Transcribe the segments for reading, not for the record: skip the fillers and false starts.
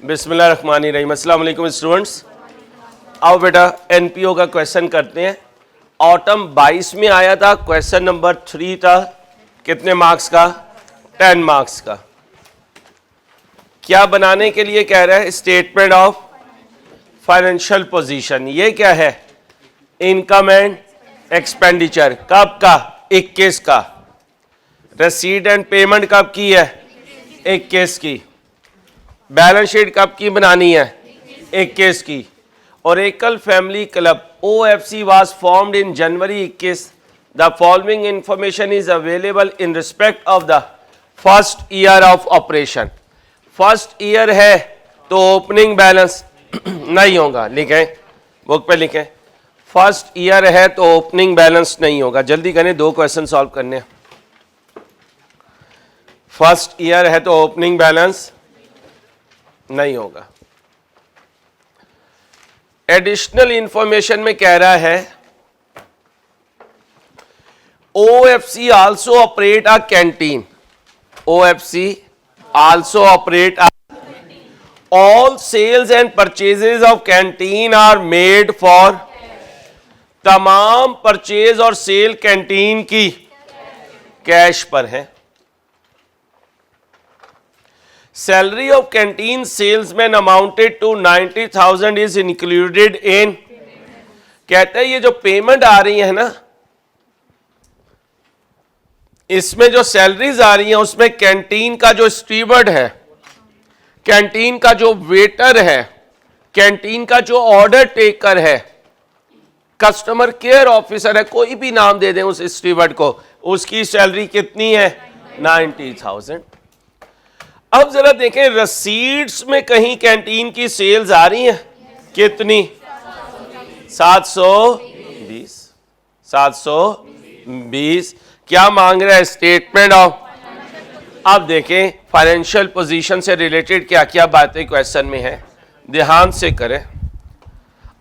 बिस्मिल्लाहिर्रहमानिर्रहीम। अस्सलाम वालेकुम स्टूडेंट्स। आओ बेटा एनपीओ का क्वेश्चन करते हैं। ऑटम 22 में आया था, क्वेश्चन नंबर 3 था। कितने मार्क्स का? 10 मार्क्स का। क्या बनाने के लिए कह रहा है? Statement of financial position. ये क्या है? Income and expenditure. कब का? 21 का। रसीद एंड पेमेंट कब की है? 21 की। बैलेंस शीट कब की बनानी है? 21 की। Oracle family club OFC was formed in January 21। The following information is available in respect of the first year of operation. First year है तो ओपनिंग बैलेंस नहीं होगा। लिखें, बुक पे लिखें। फर्स्ट ईयर है तो ओपनिंग बैलेंस नहीं होगा। जल्दी करें, 2 क्वेश्चन सॉल्व करने। फर्स्ट ईयर है तो ओपनिंग बैलेंस नहीं होगा। एडिशनल इंफॉर्मेशन में कह रहा है OFC also operate a canteen. OFC also operate all sales and purchases of canteen are made for. तमाम परचेज और सेल कैंटीन की कैश पर है। Salary of canteen salesman amounted to 90,000 is included in. कहते हैं ये जो पेमेंट आ रही है ना, इसमें जो सैलरीज आ रही हैं उसमें कैंटीन का जो स्टीवर्ड है, कैंटीन का जो वेटर है, कैंटीन का जो ऑर्डर टेकर है, कस्टमर केयर ऑफिसर है, कोई भी नाम दे दें उस स्टीवर्ड को, उसकी सैलरी कितनी है? 90,000। अब जरा देखें, रसीड्स में कहीं कैंटीन की सेल्स आ रही हैं? कितनी? 720। 720। क्या मांग रहा है? Statement of. अब देखें फाइनेंशियल पोजीशन से रिलेटेड क्या क्या बातें क्वेश्चन में है, ध्यान से करें।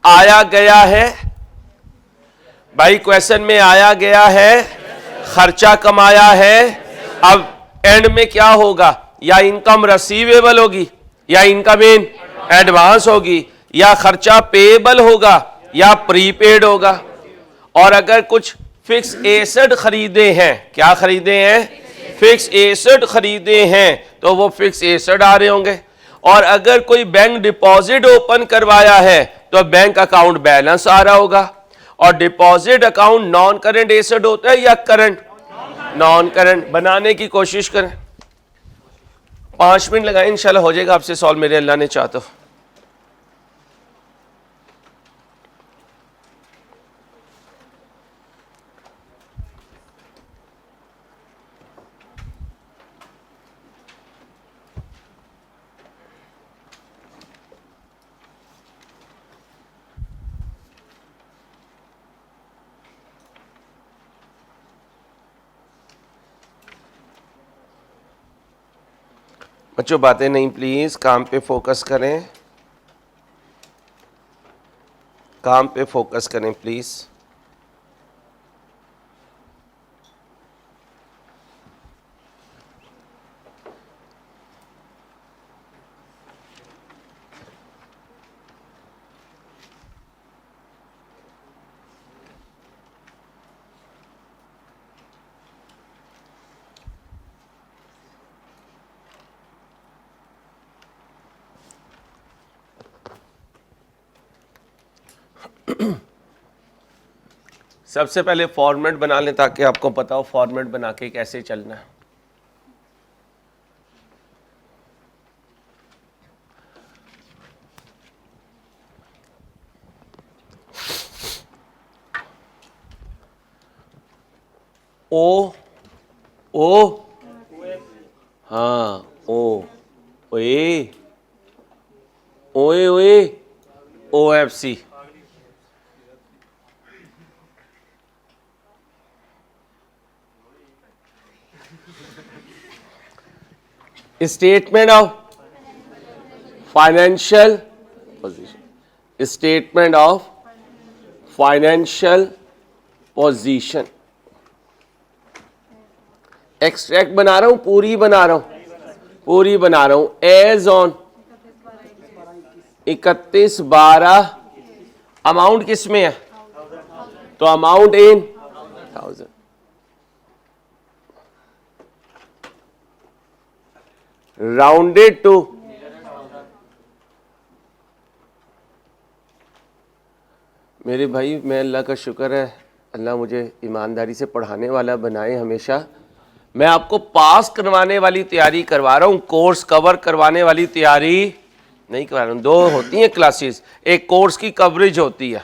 आया गया है भाई, क्वेश्चन में आया गया है, खर्चा कमाया है। अब एंड में क्या होगा? या इनकम रिसीवेबल होगी, या इनकम इन एडवांस होगी, या खर्चा पेएबल होगा, या प्रीपेड होगा। और अगर कुछ फिक्स एसेट खरीदे हैं, क्या खरीदे हैं? फिक्स एसेट खरीदे हैं, तो वो फिक्स एसेट आ रहे होंगे। और अगर कोई बैंक डिपॉजिट ओपन करवाया है तो बैंक अकाउंट बैलेंस आ रहा होगा। और deposit account non current asset होता है या करंट? Non current. बनाने की कोशिश करें, 5 मिनट लगाएं, इंशाल्लाह हो जाएगा आपसे सॉल्व, मेरे अल्लाह ने चाहा तो। बच्चों बातें नहीं, प्लीज काम पे फोकस करें, काम पे फोकस करें प्लीज। सबसे पहले फॉर्मेट बना लें ताकि आपको पता हो फॉर्मेट बना के कैसे चलना है। ओ ओ हाँ, ओ ओए ओए ओए OFC। Statement of financial position. Statement of financial position. Extract बना रहा हूं, पूरी बना रहा हूं, पूरी बना रहा हूं। एज ऑन 31/12 अमाउंट किस में है? तो अमाउंट इन 1000, राउंडेड टू मेरे भाई, मैं अल्लाह का शुक्र है, अल्लाह मुझे ईमानदारी से पढ़ाने वाला बनाए हमेशा। मैं आपको पास करवाने वाली तैयारी करवा रहा हूँ, कोर्स कवर करवाने वाली तैयारी नहीं करवा रहा हूँ। दो होती हैं क्लासेस, एक कोर्स की कवरेज होती है,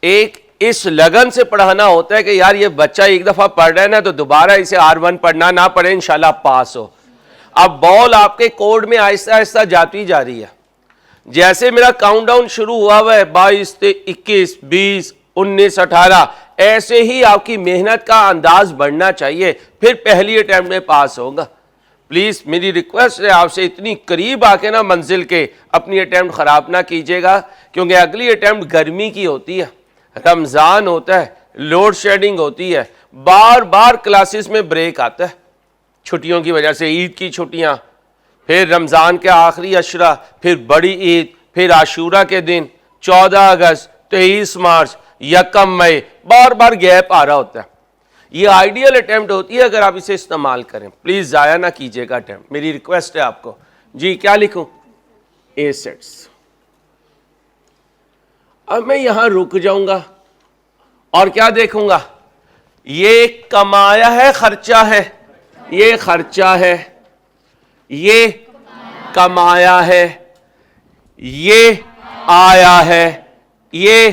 एक इस लगन से पढ़ाना होता है कि यार ये बच्चा एक दफ़ा पढ़ रहा है ना, तो दोबारा इसे R1 पढ़ना ना पड़े, इंशाल्लाह पास हो। अब बॉल आपके कोड में आहिस्ता आहिस्ता जाती जा रही है। जैसे मेरा काउंटडाउन शुरू हुआ हुआ है 22 से 21, 20, 19, 18, ऐसे ही आपकी मेहनत का अंदाज बढ़ना चाहिए, फिर पहली अटेम्प्ट में पास होगा। प्लीज मेरी रिक्वेस्ट है आपसे, इतनी करीब आके ना मंजिल के अपनी अटेम्प्ट खराब ना कीजिएगा, क्योंकि अगली अटेम्प्ट गर्मी की होती है, रमजान होता है, लोड शेडिंग होती है, बार बार क्लासेस में ब्रेक आता है छुट्टियों की वजह से, ईद की छुट्टियां, फिर रमज़ान के आखिरी अशरा, फिर बड़ी ईद, फिर आशूरा के दिन, 14 अगस्त, 23 मार्च, 1 मई, बार बार गैप आ रहा होता है। ये आइडियल अटेम्प्ट होती है अगर आप इसे इस्तेमाल करें। प्लीज़ ज़ाया ना कीजिएगा अटेम्प्ट, मेरी रिक्वेस्ट है आपको। जी क्या लिखूं? एसेट्स। अब मैं यहां रुक जाऊंगा और क्या देखूंगा? ये कमाया है, खर्चा है, ये खर्चा है, ये कमाया है, ये आया है, ये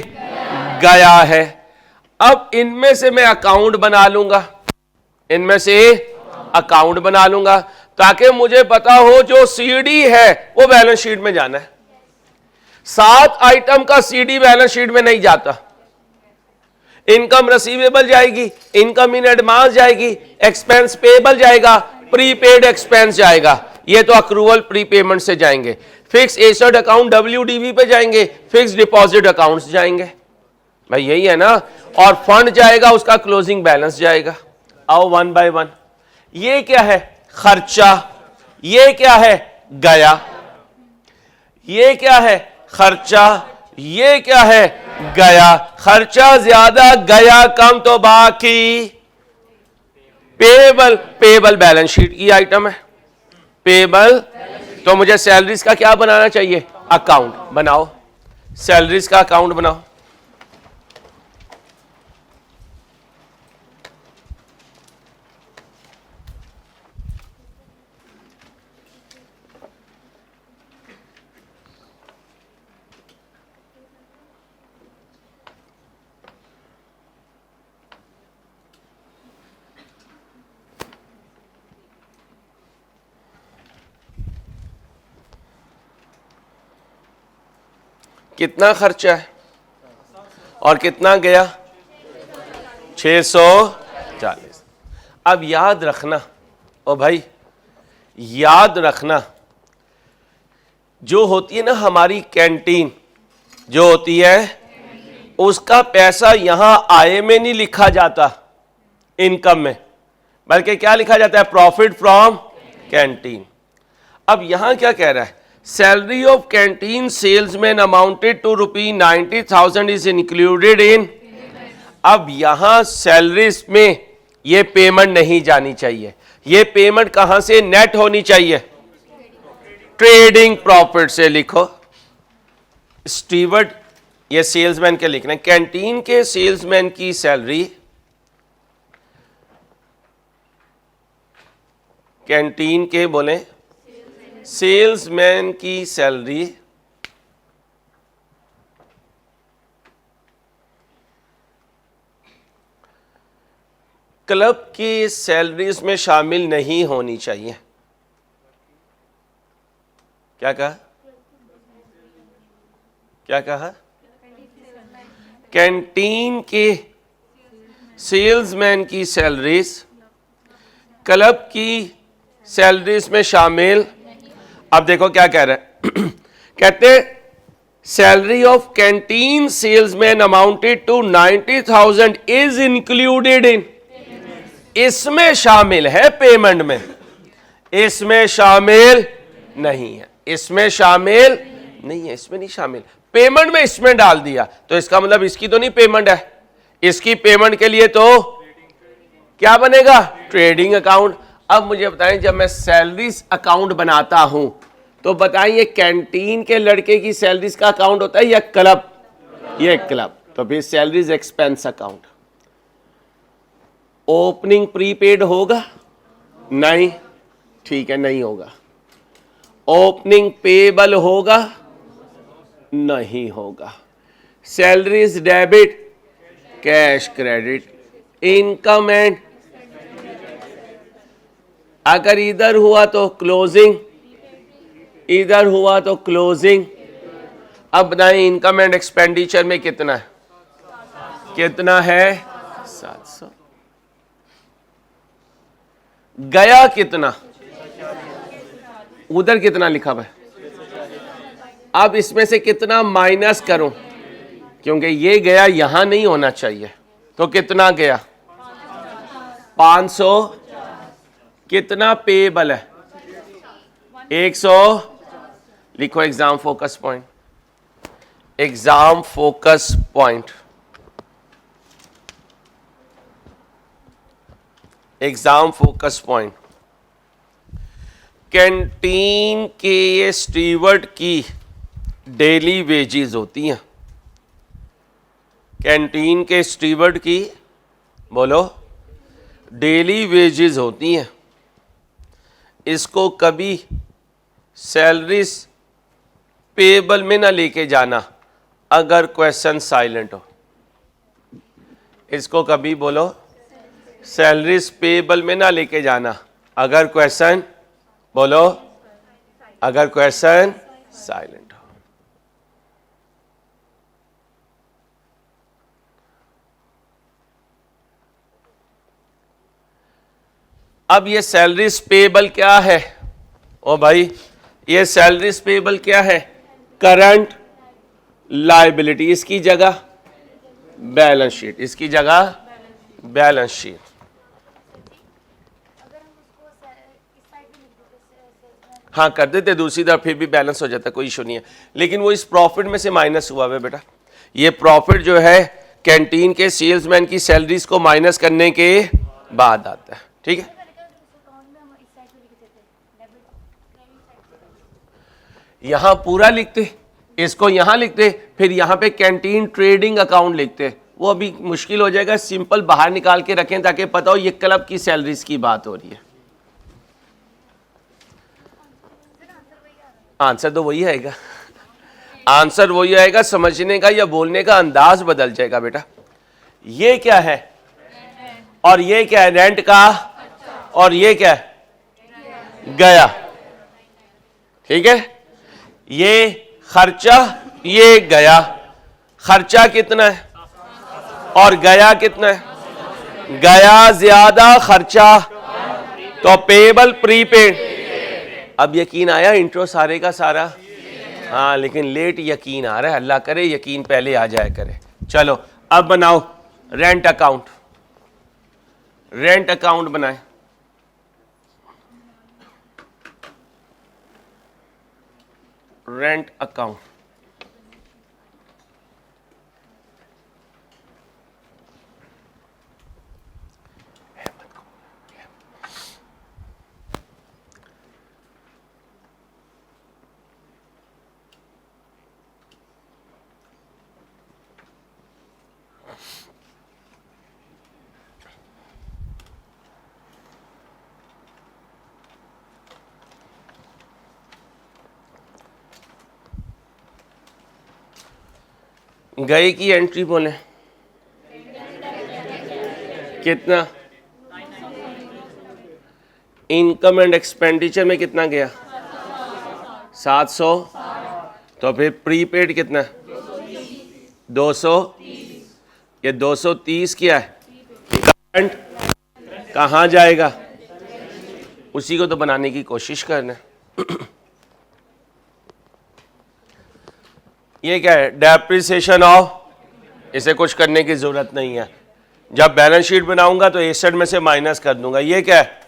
गया है। अब इनमें से मैं अकाउंट बना लूंगा, इनमें से अकाउंट बना लूंगा ताकि मुझे पता हो जो सीडी है वो बैलेंस शीट में जाना है। 7 आइटम का सीडी बैलेंस शीट में नहीं जाता। इनकम रिसीवेबल जाएगी, इनकम इन एडवांस जाएगी, एक्सपेंस पेएबल जाएगा, प्रीपेड एक्सपेंस जाएगा, ये तो अक्रूवल प्रीपेमेंट से जाएंगे। फिक्स एसेट अकाउंट WDV पे जाएंगे, फिक्स डिपॉजिट अकाउंट्स जाएंगे, भाई यही है ना। और फंड जाएगा, उसका क्लोजिंग बैलेंस जाएगा। आओ वन बाय वन। ये क्या है? खर्चा। ये क्या है? गया। ये क्या है? खर्चा। ये क्या है? गया। खर्चा ज्यादा, गया कम, तो बाकी पेएबल। पेएबल बैलेंस शीट की आइटम है, पेएबल। तो मुझे सैलरीज का क्या बनाना चाहिए? अकाउंट बनाओ, सैलरीज का अकाउंट बनाओ। कितना खर्चा है और कितना गया? 640। अब याद रखना, ओ भाई याद रखना, जो होती है ना हमारी कैंटीन, जो होती है उसका पैसा यहां आय में नहीं लिखा जाता, इनकम में, बल्कि क्या लिखा जाता है? Profit from canteen. अब यहां क्या कह रहा है? Salary of canteen salesman amounted to ₹90,000 is included in. अब यहां सैलरीज में ये पेमेंट नहीं जानी चाहिए। ये पेमेंट कहां से नेट होनी चाहिए? ट्रेडिंग प्रॉफिट से लिखो। स्टीवर्ड, ये सेल्समैन के लिखना है। कैंटीन के सेल्समैन की सैलरी, कैंटीन के बोले सेल्समैन की सैलरी क्लब की सैलरीज में शामिल नहीं होनी चाहिए। क्या कहा? क्या कहा? कैंटीन के सेल्समैन की सैलरीज क्लब की सैलरीज में शामिल। अब देखो क्या कह रहा है कहते salary of canteen salesman amounted to 90,000 is included in. इसमें शामिल है पेमेंट में, इसमें शामिल नहीं है। इसमें शामिल नहीं है, इसमें नहीं शामिल, पेमेंट में इसमें डाल दिया तो इसका मतलब इसकी तो नहीं पेमेंट है, इसकी पेमेंट के लिए तो क्या बनेगा, ट्रेडिंग अकाउंट। अब मुझे बताएं, जब मैं सैलरीज अकाउंट बनाता हूं तो बताएं ये कैंटीन के लड़के की सैलरीज का अकाउंट होता है या क्लब, ये क्लब, तो फिर salaries expense account. Opening prepaid होगा, नहीं, ठीक है, नहीं होगा। ओपनिंग पेबल होगा, नहीं होगा। Salaries debit, cash credit, income and, अगर इधर हुआ तो क्लोजिंग, इधर हुआ तो क्लोजिंग। अब बताएं इनकम एंड एक्सपेंडिचर में कितना है, कितना है, 700। गया कितना, उधर कितना लिखा हुआ है, अब इसमें से कितना माइनस करूं, क्योंकि ये गया यहां नहीं होना चाहिए, तो कितना गया, 500। कितना पेबल है, 100। लिखो exam focus point, exam focus point, exam focus point. Canteen के स्टीवर्ड की डेली वेजेस होती हैं, कैंटीन के स्टीवर्ड की बोलो डेली वेजेस होती हैं। इसको कभी सैलरीज पेबल में ना लेके जाना अगर क्वेश्चन साइलेंट हो, इसको कभी बोलो सैलरीज पेबल में ना लेके जाना अगर क्वेश्चन, बोलो अगर क्वेश्चन साइलेंट हो। अब ये सैलरीज पेबल क्या है, ओ भाई ये सैलरीज पेबल क्या है, करंट लायबिलिटी, इसकी जगह बैलेंस शीट, इसकी जगह बैलेंस शीट। हाँ कर देते दूसरी तरफ, फिर भी बैलेंस हो जाता, कोई इशू नहीं है, लेकिन वो इस प्रॉफिट में से माइनस हुआ है बेटा। ये प्रॉफिट जो है कैंटीन के सेल्समैन की सैलरीज को माइनस करने के बाद आता है, ठीक है। यहां पूरा लिखते, इसको यहां लिखते, फिर यहां पे कैंटीन ट्रेडिंग अकाउंट लिखते, वो अभी मुश्किल हो जाएगा। सिंपल बाहर निकाल के रखें ताकि पता हो ये क्लब की सैलरीज की बात हो रही है। आंसर तो वही आएगा, आंसर वही आएगा, समझने का या बोलने का अंदाज बदल जाएगा बेटा। ये क्या है और ये क्या है, रेंट का, और ये क्या है, गया, ठीक है। ये खर्चा, ये गया, खर्चा कितना है और गया कितना है, गया ज्यादा खर्चा, तो पेबल प्रीपेड। अब यकीन आया इंट्रो सारे का सारा, हाँ लेकिन लेट यकीन आ रहा है, अल्लाह करे यकीन पहले आ जाए करे। चलो अब बनाओ रेंट अकाउंट, रेंट अकाउंट बनाए। रेंट अकाउंट, गए की एंट्री बोले कितना, इनकम एंड एक्सपेंडिचर में कितना गया, 700, तो फिर प्रीपेड कितना, 200, ये 230 क्या है, करंट कहाँ जाएगा, उसी को तो बनाने की कोशिश करना। ये क्या है, डेप्रिसिएशन ऑफ, इसे कुछ करने की जरूरत नहीं है, जब बैलेंस शीट बनाऊंगा तो एसेट में से माइनस कर दूंगा। ये क्या है,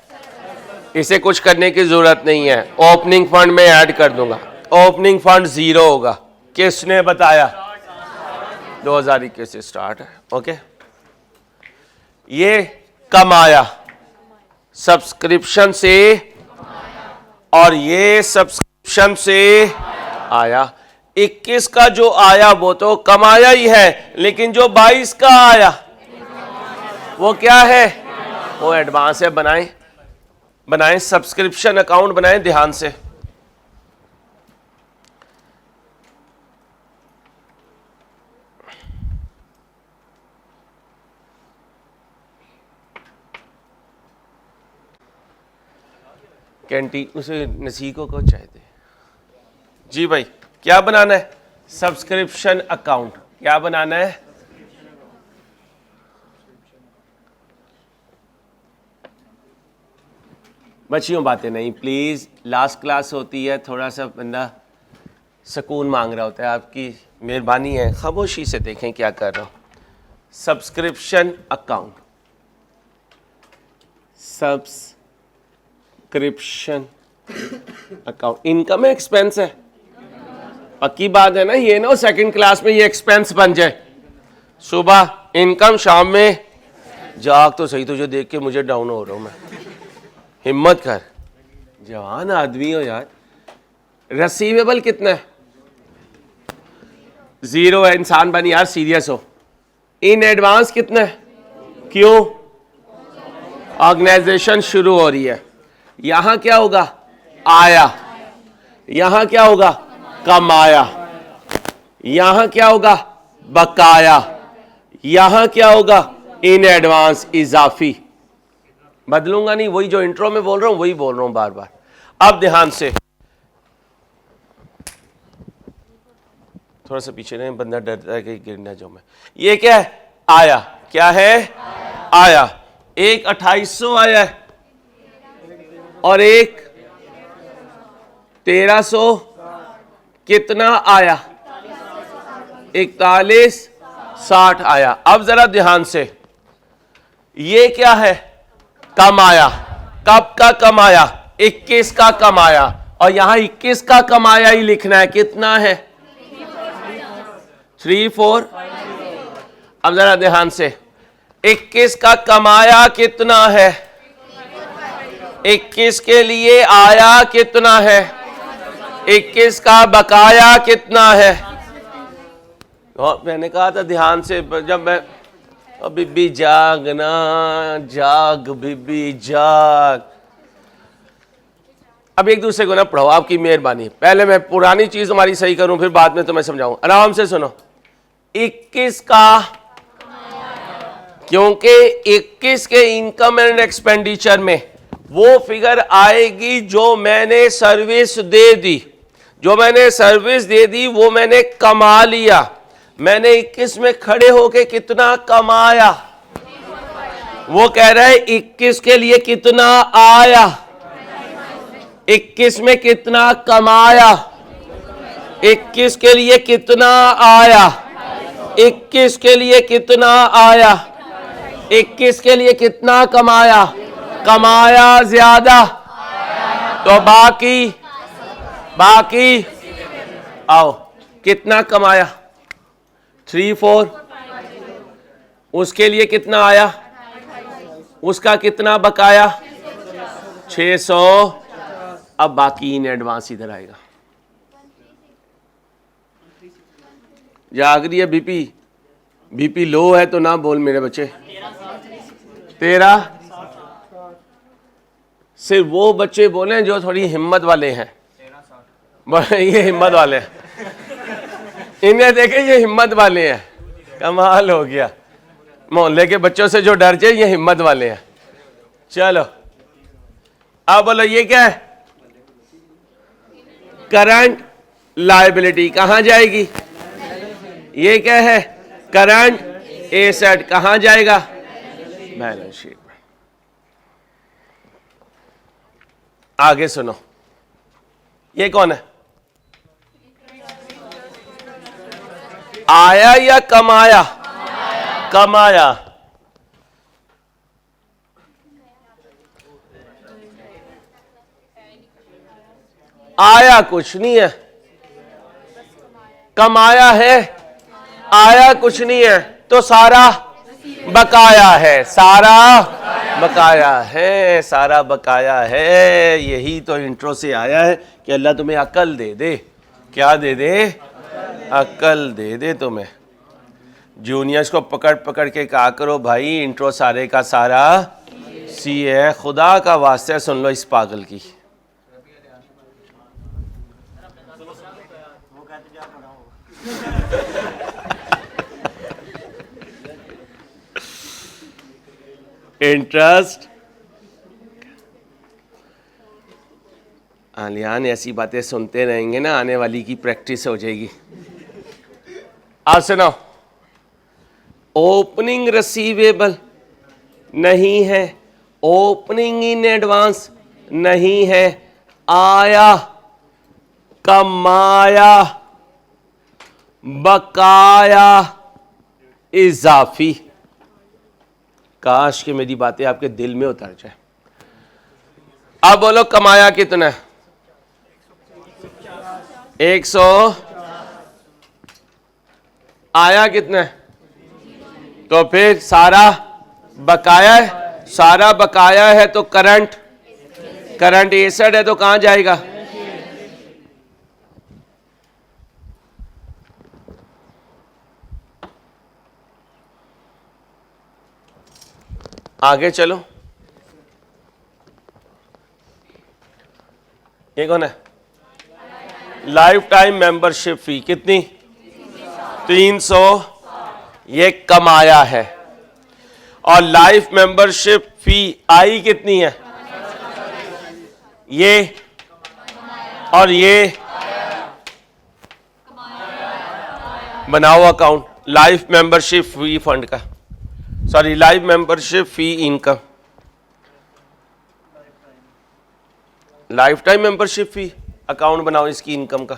इसे कुछ करने की जरूरत नहीं है, ओपनिंग फंड में ऐड कर दूंगा, ओपनिंग फंड 0 होगा। किसने बताया? 2021 से स्टार्ट है। ओके, ये कमाया सब्सक्रिप्शन से और ये सब्सक्रिप्शन से आया। 21 का जो आया वो तो कमाया ही है, लेकिन जो 22 का आया वो क्या है? वो एडवांस है। बनाएं सब्सक्रिप्शन अकाउंट बनाएं ध्यान से। कैंटीन उसे नसीको को चाहते जी भाई, क्या बनाना है? Subscription account. क्या बनाना है? बच्चियों बातें नहीं प्लीज, लास्ट क्लास होती है, थोड़ा सा बंदा सुकून मांग रहा होता है। आपकी मेहरबानी है, खामोशी से देखें क्या कर रहा हूं। Subscription account, subscription account. Income है एक्सपेंस है? पक्की बात है ना, ये ना सेकंड क्लास में ये एक्सपेंस बन जाए। सुबह इनकम, शाम में जाग तो सही, तुझे देख के मुझे डाउन हो रहा हूं मैं। हिम्मत कर, जवान आदमी हो यार। रिसीवेबल कितना है? 0 है। इंसान बनी यार, सीरियस हो। इन एडवांस कितना है? क्यों? ऑर्गेनाइजेशन शुरू हो रही है। यहां क्या होगा? आया। यहां क्या होगा? कमाया। यहां क्या होगा? बकाया। यहां क्या होगा? इन एडवांस, इजाफी। बदलूंगा नहीं, वही जो इंट्रो में बोल रहा हूं वही बोल रहा हूं बार बार। अब ध्यान से, थोड़ा सा पीछे नहीं, बंदा डरता है कि गिर ना जाऊं मैं। ये क्या है? आया। क्या है? आया। एक 2800 आया है और एक 1300। कितना आया? 4160 आया। अब जरा ध्यान से, ये क्या है? कमाया। कब का कमाया? 21 का कमाया। और यहां 21 का कमाया ही लिखना है। कितना है? 34। अब जरा ध्यान से, 21 का कमाया कितना है? 21 के लिए आया कितना है? 21 का बकाया कितना है? और मैंने कहा था ध्यान से, जब मैं बीबी जागना, जाग बीबी जाग। अब एक दूसरे को ना पढ़ाओ, आपकी मेहरबानी। पहले मैं पुरानी चीज हमारी सही करूं, फिर बाद में तो मैं समझाऊं। आराम से सुनो। 21 का, क्योंकि 21 के इनकम एंड एक्सपेंडिचर में वो फिगर आएगी जो मैंने सर्विस दे दी। जो मैंने सर्विस दे दी वो मैंने कमा लिया। मैंने 21 में खड़े होके कितना कमाया? वो कह रहा है 21 के लिए कितना आया? 21 में कितना कमाया? 21 के लिए कितना आया? 21 के लिए कितना आया? 21 के लिए कितना कमाया? कमाया ज्यादा तो बाकी आओ, कितना कमाया? 34। उसके लिए कितना आया? उसका कितना बकाया? 600। अब बाकी इन एडवांस इधर आएगा। जाग रही है बीपी लो है तो ना बोल मेरे बच्चे। 13। सिर्फ वो बच्चे बोले जो थोड़ी हिम्मत वाले हैं। ये हिम्मत वाले हैं, इन्हें देखे, ये हिम्मत वाले हैं। कमाल हो गया, मोहल्ले के बच्चों से जो डर जाए, ये हिम्मत वाले हैं। चलो अब बोलो, ये क्या है? Current liability. कहां जाएगी? ये क्या है? Current asset. कहां जाएगा? बैलेंस शीट में। आगे सुनो, ये कौन है? आया या कमाया? कमाया। आया कुछ नहीं है, कमाया है, आया कुछ नहीं है, तो सारा बकाया है, सारा बकाया है, सारा बकाया है। यही तो इंट्रो से आया है कि अल्लाह तुम्हें अकल दे दे। क्या दे दे? अकल दे दे तुम्हें। जूनियर्स को पकड़ पकड़ के कहा करो भाई इंट्रो सारे का सारा सी है, खुदा का वास्ते सुन लो इस पागल की। इंटरेस्ट आलियान ऐसी बातें सुनते रहेंगे ना, आने वाली की प्रैक्टिस हो जाएगी। आप सुनो, ओपनिंग रिसीवेबल नहीं है, ओपनिंग इन एडवांस नहीं है, आया, कमाया, बकाया, इजाफी। काश कि मेरी बातें आपके दिल में उतर जाए। अब बोलो कमाया कितना है? 100। आया कितना है? तो फिर सारा बकाया है, सारा बकाया है तो करंट एसेट है तो कहां जाएगा? आगे चलो, ये कौन है? लाइफ टाइम मेंबरशिप फी कितनी? 300। ये कमाया है। और लाइफ मेंबरशिप फी आई कितनी है? ये और ये बनाओ account life membership fee fund का, sorry life membership fee income, life time membership fee account बनाओ इसकी इनकम का।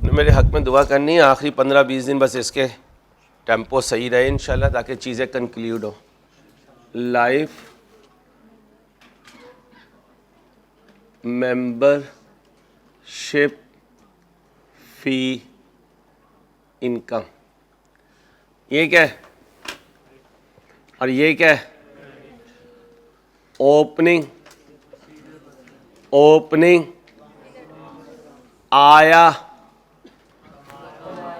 मेरे हक में दुआ करनी है, आखिरी 15-20 दिन बस इसके टेम्पो सही रहे इंशाल्लाह, ताकि चीज़ें कंक्लूड हो। लाइफ मेंबरशिप फी इनकम, ये क्या है और ये क्या है? ओपनिंग आया,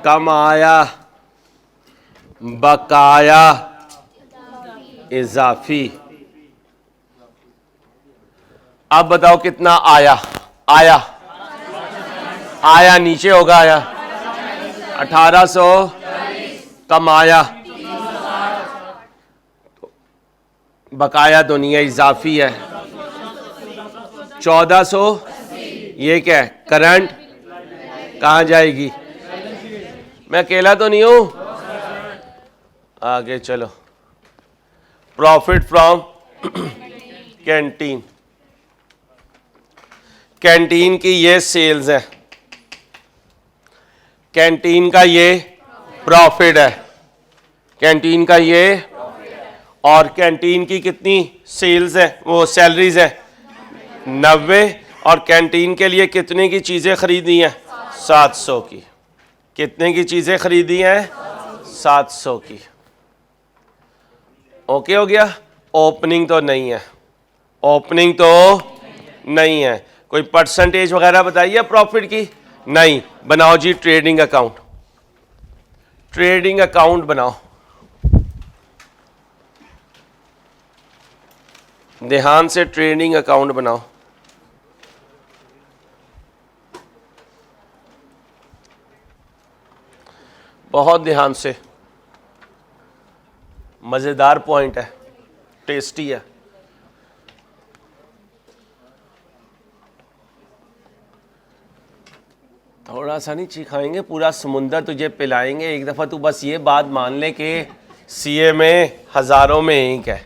कमाया, बकाया, इजाफी। अब बताओ कितना आया? आया नीचे होगा, आया 1800, कमाया, बकाया तो नहीं है, इजाफी है 1400। ये क्या है? करंट। कहां जाएगी? मैं अकेला तो नहीं हूं। आगे चलो, प्रॉफिट फ्रॉम कैंटीन, कैंटीन की ये सेल्स है, कैंटीन का ये प्रॉफिट है, कैंटीन का ये, और कैंटीन की कितनी सेल्स है, वो सैलरीज है 90, और कैंटीन के लिए कितने की चीज़ें खरीदी हैं? 700 की। कितने की चीज़ें खरीदी हैं? 700 की। ओके हो गया? ओपनिंग तो नहीं है, ओपनिंग तो नहीं है। कोई परसेंटेज वगैरह बताइए प्रॉफिट की? नहीं। बनाओ जी ट्रेडिंग अकाउंट, ट्रेडिंग अकाउंट बनाओ। ध्यान से ट्रेडिंग अकाउंट बनाओ। बहुत ध्यान से, मज़ेदार पॉइंट है, टेस्टी है। थोड़ा सा नहीं चिखाएंगे, पूरा समुंदर तुझे पिलाएंगे। एक दफ़ा तू बस ये बात मान ले कि सीए में हज़ारों में एक है,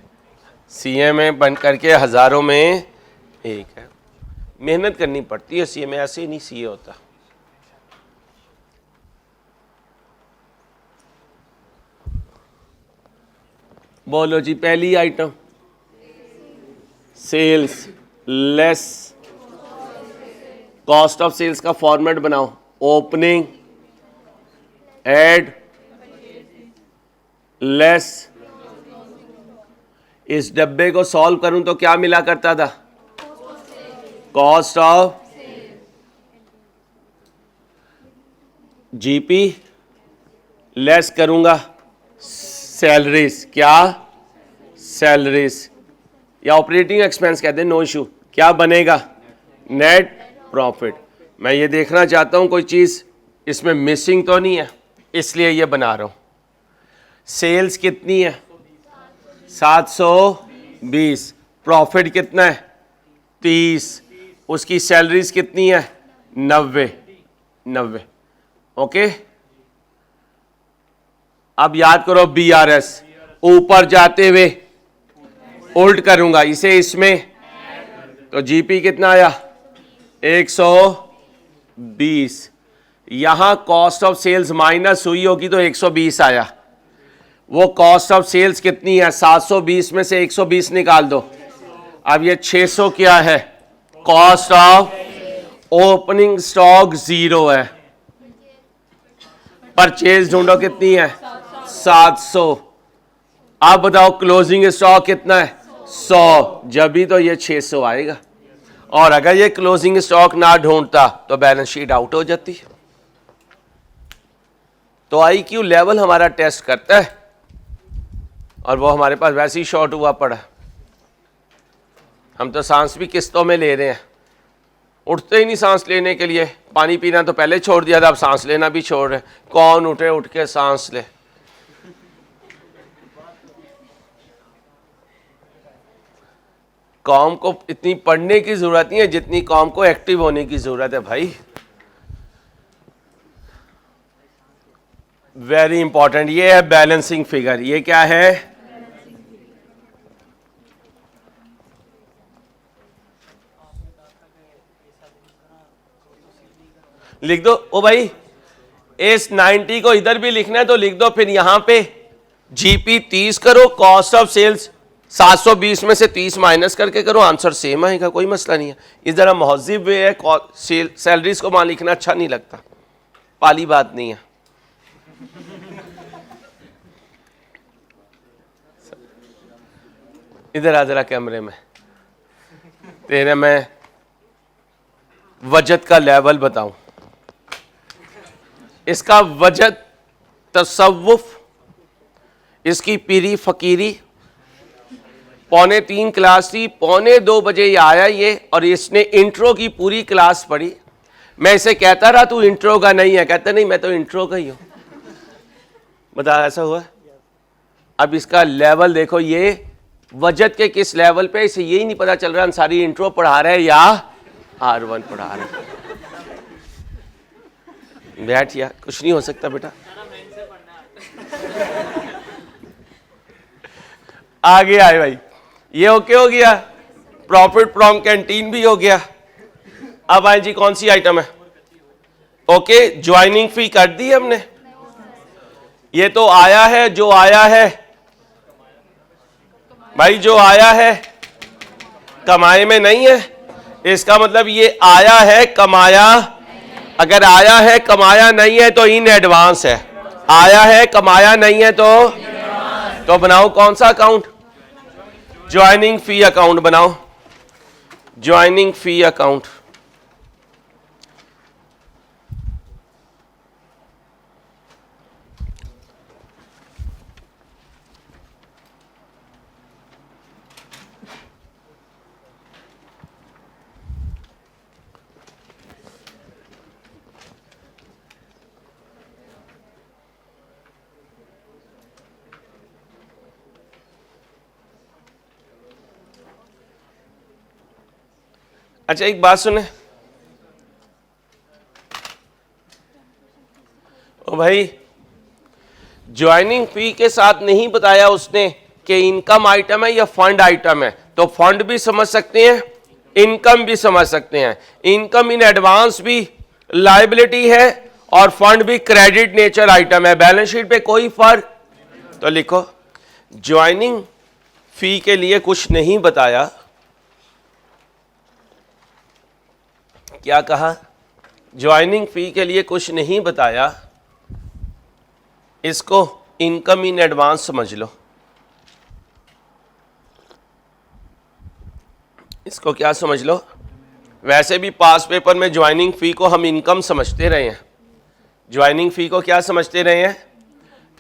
सीए में बन करके हजारों में एक है। मेहनत करनी पड़ती है सीए में, ऐसे ही नहीं सीए होता। बोलो जी, पहली item sales less cost of sales का फॉर्मेट बनाओ। ओपनिंग एड लेस, इस डब्बे को सॉल्व करूं तो क्या मिला करता था? कॉस्ट ऑफ जीपी लेस करूंगा सैलरीज, क्या सैलरीज या ऑपरेटिंग एक्सपेंस कहते हैं, नो इशू। क्या बनेगा? Net profit. मैं ये देखना चाहता हूं कोई चीज इसमें मिसिंग तो नहीं है, इसलिए ये बना रहा हूं। सेल्स कितनी है? 720। प्रॉफिट कितना है? 30। उसकी सैलरीज कितनी है? 90। ओके, अब याद करो BRS, ऊपर जाते हुए उल्ट करूंगा इसे इसमें, तो जीपी कितना आया? 120। यहां कॉस्ट ऑफ सेल्स माइनस हुई होगी तो 120 आया। वो कॉस्ट ऑफ सेल्स कितनी है? 720 में से 120 निकाल दो। अब ये 600 क्या है? कॉस्ट ऑफ ओपनिंग स्टॉक 0 है। परचेज ढूंढो कितनी है? 700। अब बताओ क्लोजिंग स्टॉक कितना है? 100। जब भी तो ये 600 आएगा। और अगर ये क्लोजिंग स्टॉक ना ढूंढता तो बैलेंस शीट आउट हो जाती। तो आईक्यू लेवल हमारा टेस्ट करता है, और वो हमारे पास वैसे ही शॉर्ट हुआ पड़ा। हम तो सांस भी किस्तों में ले रहे हैं, उठते ही नहीं सांस लेने के लिए। पानी पीना तो पहले छोड़ दिया था, अब सांस लेना भी छोड़ रहे। कौन उठे उठ के सांस ले? कौम को इतनी पढ़ने की जरूरत नहीं है जितनी कौम को एक्टिव होने की जरूरत है भाई। Very important. ये है बैलेंसिंग फिगर। ये क्या है? लिख दो। ओ भाई, इस 90 को इधर भी लिखना है तो लिख दो। फिर यहां पे जीपी 30 करो, कॉस्ट ऑफ सेल्स 720 में से 30 माइनस करके करो, आंसर सेम आएगा, कोई मसला नहीं है। इस जरा महजिब वे है, सैलरीज को वहां लिखना अच्छा नहीं लगता, पाली बात नहीं है। इधर आ जरा कैमरे में, तेरे मैं वजद का लेवल बताऊं। इसका वजद, तसव्वुफ, इसकी पीरी फकीरी। 2:45 क्लास थी, 2:45 बजे ये आया ये, और इसने इंट्रो की पूरी क्लास पढ़ी। मैं इसे कहता रहा तू इंट्रो का नहीं है, कहता नहीं मैं तो इंट्रो का ही हूं। बता, ऐसा हुआ? अब इसका लेवल देखो, ये वजद के किस लेवल पे, इसे यही नहीं पता चल रहा अंसारी इंट्रो पढ़ा रहा है या R1 पढ़ा रहा है। बैठ यार, कुछ नहीं हो सकता बेटा। आगे आए भाई, ये ओके हो गया। प्रॉफिट फ्रॉम कैंटीन भी हो गया। अब आए जी, कौन सी आइटम है? ओके, ज्वाइनिंग फी कर दी हमने। ये तो आया है, जो आया है भाई, जो आया है कमाए में नहीं है। इसका मतलब ये आया है, कमाया। अगर आया है कमाया नहीं है तो इन एडवांस है। आया है कमाया नहीं है तो बनाओ कौन सा अकाउंट? ज्वाइनिंग फी अकाउंट बनाओ। ज्वाइनिंग फी अकाउंट। अच्छा, एक बात सुने ओ भाई, ज्वाइनिंग फी के साथ नहीं बताया उसने कि इनकम आइटम है या फंड आइटम है, तो फंड भी समझ सकते हैं, इनकम भी समझ सकते हैं। इनकम इन एडवांस भी लायबिलिटी है और फंड भी क्रेडिट नेचर आइटम है। बैलेंस शीट पे कोई फर्क, तो लिखो ज्वाइनिंग फी के लिए कुछ नहीं बताया। क्या कहा? ज्वाइनिंग फी के लिए कुछ नहीं बताया, इसको इनकम इन एडवांस समझ लो। इसको क्या समझ लो? वैसे भी पास पेपर में ज्वाइनिंग फी को हम इनकम समझते रहे हैं। ज्वाइनिंग फी को क्या समझते रहे हैं?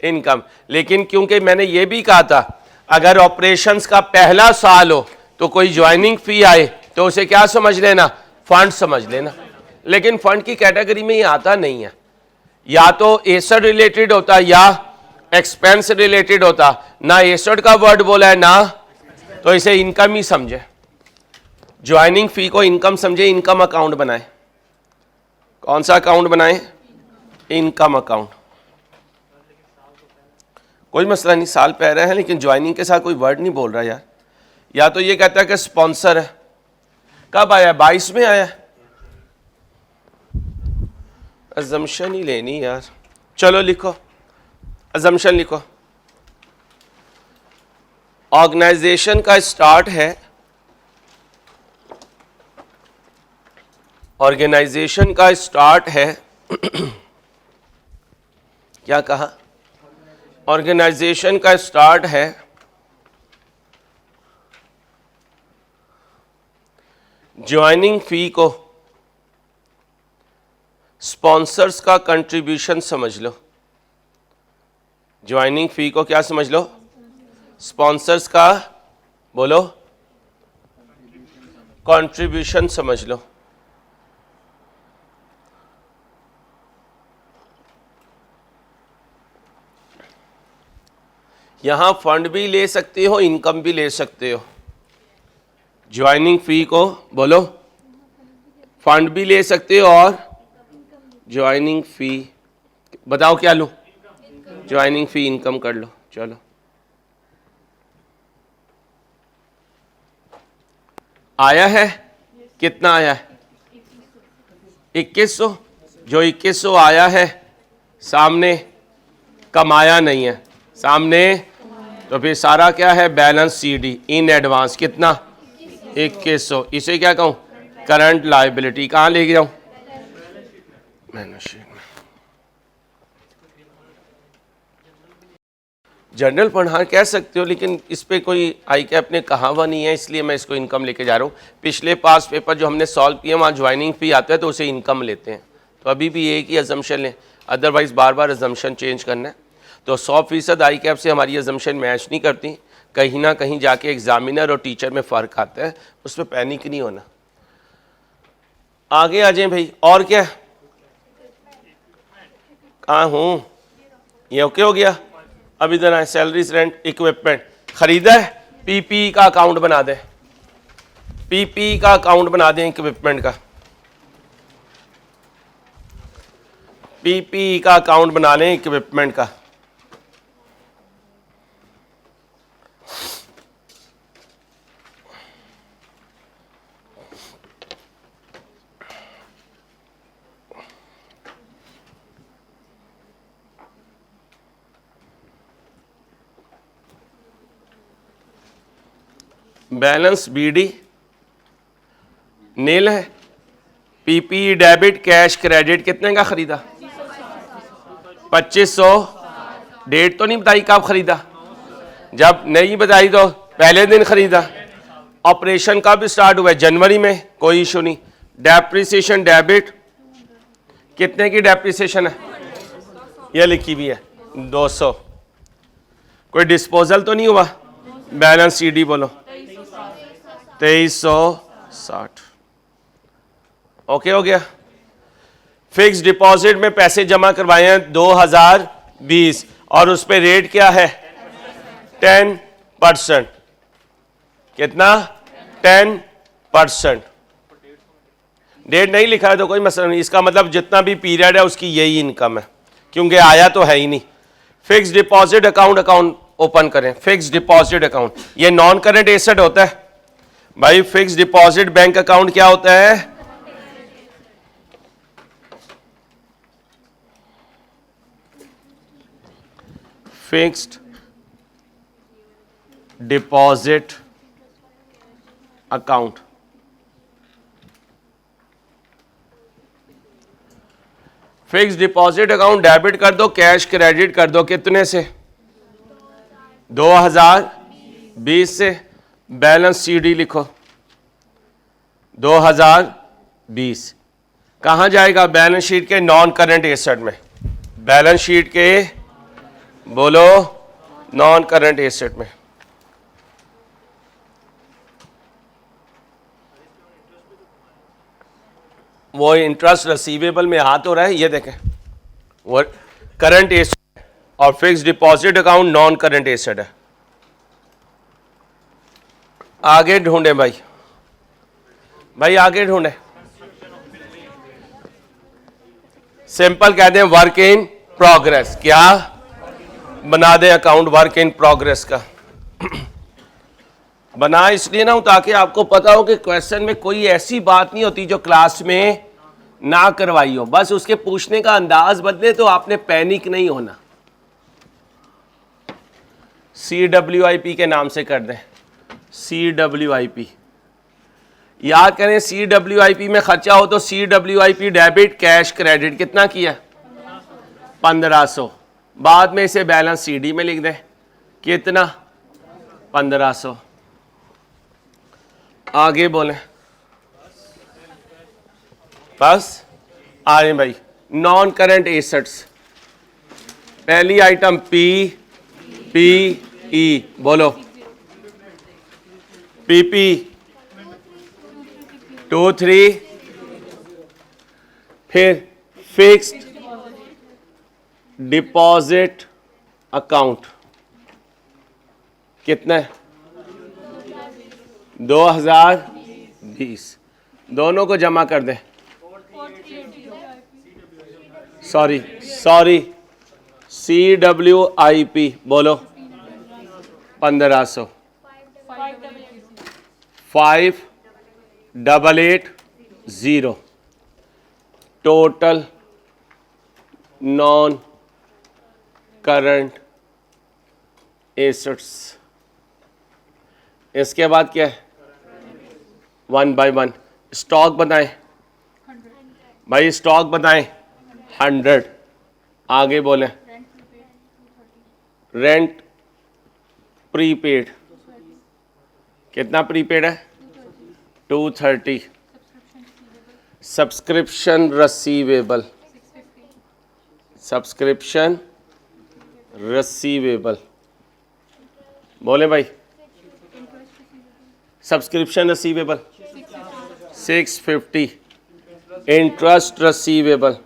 इनकम। लेकिन क्योंकि मैंने ये भी कहा था अगर ऑपरेशंस का पहला साल हो तो कोई ज्वाइनिंग फी आए तो उसे क्या समझ लेना? फंड समझ लेना। लेकिन फंड की कैटेगरी में ये आता नहीं है, या तो एसेट रिलेटेड होता या एक्सपेंस रिलेटेड होता। ना एसेट का वर्ड बोला है ना, तो इसे इनकम ही समझे। ज्वाइनिंग फी को इनकम समझे, इनकम अकाउंट बनाए। कौन सा अकाउंट बनाए? Income account. कोई मसला नहीं, साल पह रहे हैं, लेकिन ज्वाइनिंग के साथ कोई वर्ड नहीं बोल रहा यार। या तो ये कहता है कि स्पॉन्सर है। कब आया? 22 में आया। अजम्पशन ही लेनी यार। चलो लिखो, अजम्पशन लिखो। ऑर्गेनाइजेशन का स्टार्ट है, ऑर्गेनाइजेशन का स्टार्ट है क्या कहा? ऑर्गेनाइजेशन का स्टार्ट है ज्वाइनिंग फी को स्पॉन्सर्स का कंट्रीब्यूशन समझ लो। ज्वाइनिंग फी को क्या समझ लो? स्पॉन्सर्स का, बोलो, कंट्रीब्यूशन समझ लो। यहां फंड भी ले सकते हो, इनकम भी ले सकते हो। ज्वाइनिंग फी को बोलो, फंड भी ले सकते हो और ज्वाइनिंग फी, बताओ क्या लूं? ज्वाइनिंग फी इनकम कर लो। चलो आया है? कितना आया है? 2100। जो 2100 आया है सामने कमाया नहीं है, सामने, तो फिर सारा क्या है? Balance CD in advance. कितना? 2100। इसे क्या कहूं? Current liability. कहां ले जाऊं? जनरल फंड हाँ कह सकते हो, लेकिन इस पे कोई आई कैप ने कहा हुआ नहीं है, इसलिए मैं इसको इनकम लेके जा रहा हूँ। पिछले पास पेपर जो हमने सॉल्व किए वहाँ ज्वाइनिंग फी आता है तो उसे इनकम लेते हैं। तो अभी भी एक ही अजम्पशन लें, अदरवाइज बार बार अजम्पशन चेंज करना है। तो 100% आई कैप से हमारी अजम्पशन मैच नहीं करती। कहीं ना कहीं जाके एग्जामिनर और टीचर में फ़र्क आता है, उस पर पैनिक नहीं होना। आगे आ जाए भाई। और क्या? कहाँ हूँ? ये ओके हो गया? अब इधर आए, सैलरीज, रेंट, इक्विपमेंट खरीदा है, पीपी का अकाउंट बना दे। पीपी का अकाउंट बना दें इक्विपमेंट का। पीपी का अकाउंट बना लें इक्विपमेंट का। बैलेंस बीडी नील है। पीपी डेबिट कैश क्रेडिट कितने का खरीदा? 2500। डेट तो नहीं बताई कब खरीदा? जब नहीं बताई तो पहले दिन खरीदा। ऑपरेशन कब स्टार्ट हुआ? जनवरी में। कोई इशू नहीं। डेप्रिसिएशन डेबिट कितने की डेप्रिसिएशन है? ये लिखी भी है 200। कोई डिस्पोजल तो नहीं हुआ? बैलेंस सीडी बोलो 2360। ओके हो गया। फिक्स डिपॉजिट में पैसे जमा करवाए हैं 2020 और उस पे रेट क्या है? 10%। कितना? 10%। डेट नहीं लिखा है तो कोई मसला नहीं, इसका मतलब जितना भी पीरियड है उसकी यही इनकम है, क्योंकि आया तो है ही नहीं। फिक्स डिपॉजिट अकाउंट ओपन करें फिक्स डिपॉजिट अकाउंट। ये नॉन करंट एसेट होता है भाई। फिक्स डिपॉजिट बैंक अकाउंट क्या होता है? Fixed deposit account. Fix deposit account debit कर दो, कैश क्रेडिट कर दो। कितने से? 2020 से। बैलेंस सीडी लिखो 2020। कहां जाएगा? बैलेंस शीट के नॉन करंट एसेट में। बैलेंस शीट के बोलो नॉन करंट एसेट में। वो इंटरेस्ट रिसीवेबल में आ तो रहा है, ये देखें वो करंट एसेट और fix deposit account non current asset है। आगे ढूंढे भाई, भाई आगे ढूंढे। सिंपल कह दें वर्क इन प्रोग्रेस। क्या बना दें अकाउंट वर्क इन प्रोग्रेस का? बना इसलिए ना हूं ताकि आपको पता हो कि क्वेश्चन में कोई ऐसी बात नहीं होती जो क्लास में ना करवाई हो। बस उसके पूछने का अंदाज बदले तो आपने पैनिक नहीं होना। CWIP के नाम से कर दें। CWIP याद करें। CWIP में खर्चा हो तो CWIP डेबिट कैश क्रेडिट कितना किया? 1500। बाद में इसे बैलेंस सीडी में लिख दें। कितना? 1500। आगे बोलें। बस आ रहे भाई। नॉन करंट एसेट्स पहली आइटम PPE बोलो। PP 23। फिर फिक्स्ड डिपॉजिट अकाउंट कितना है? 2020। दोनों को जमा कर दें। सॉरी CWIP बोलो 1500। 5880 टोटल नॉन करंट एसेट्स। इसके बाद क्या है? 1 बाय 1 स्टॉक बताएं भाई। स्टॉक बताएं 100। आगे बोलें। रेंट प्रीपेड कितना प्रीपेड है? 230। सब्सक्रिप्शन रसीवेबल बोले भाई। सब्सक्रिप्शन रसीवेबल 650। इंटरेस्ट रसीवेबल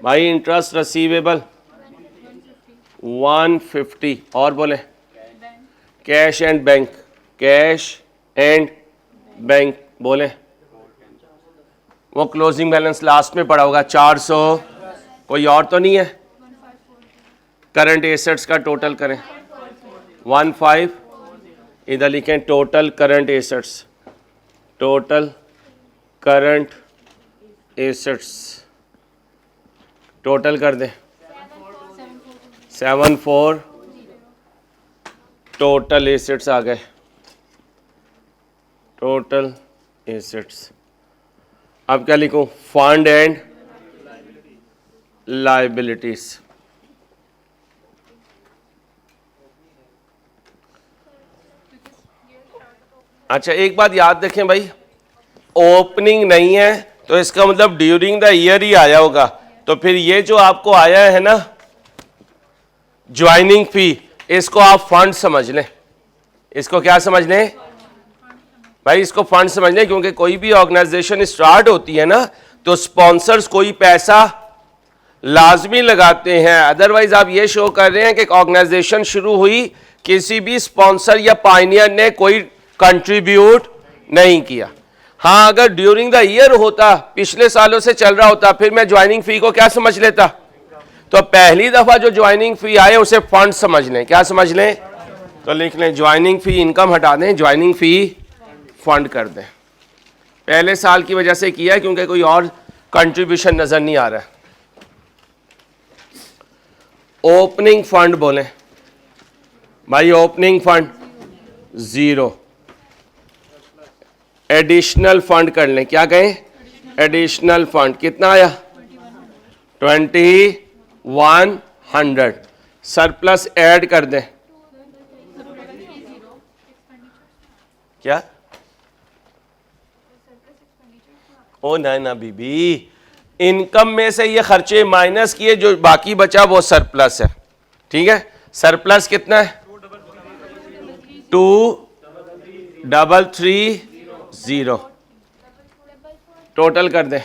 भाई। इंटरेस्ट रसीवेबल 150। और बोले कैश एंड बैंक बोले। वो क्लोजिंग बैलेंस लास्ट में पड़ा होगा 400। कोई और तो नहीं है? करंट एसेट्स का टोटल करें 15। इधर लिखें total current assets. Total current assets total कर दें 74। टोटल एसेट्स आ गए। Total assets. अब क्या लिखूं? Fund and liabilities. अच्छा एक बात याद रखें भाई, ओपनिंग नहीं है तो इसका मतलब ड्यूरिंग द ईयर ही आया होगा। तो फिर ये जो आपको आया है ना ज्वाइनिंग फी, इसको आप फंड समझ लें। इसको क्या समझ लें भाई? इसको फंड समझ लें, क्योंकि कोई भी ऑर्गेनाइजेशन स्टार्ट होती है ना तो स्पॉन्सर्स कोई पैसा लाजमी लगाते हैं। अदरवाइज आप ये शो कर रहे हैं कि ऑर्गेनाइजेशन शुरू हुई, किसी भी स्पॉन्सर या पायनियर ने कोई कंट्रीब्यूट नहीं किया। हाँ अगर ड्यूरिंग द ईयर होता, पिछले सालों से चल रहा होता, फिर मैं ज्वाइनिंग फी को क्या समझ लेता? तो पहली दफा जो ज्वाइनिंग फी आए उसे फंड समझ लें। क्या समझ लें? तो लिख लें ज्वाइनिंग फी इनकम हटा दें, ज्वाइनिंग फी फंड कर दें। पहले साल की वजह से किया क्योंकि कोई और कंट्रीब्यूशन नजर नहीं आ रहा है। ओपनिंग फंड बोलें भाई, ओपनिंग फंड 0। एडिशनल फंड कर लें, क्या कहें? एडिशनल फंड कितना आया? 2100। सरप्लस ऐड कर दें, क्या? ओ ना बीबी, इनकम में से ये खर्चे माइनस किए, जो बाकी बचा वो सरप्लस है। ठीक है, सरप्लस कितना है? 2330। टोटल कर दें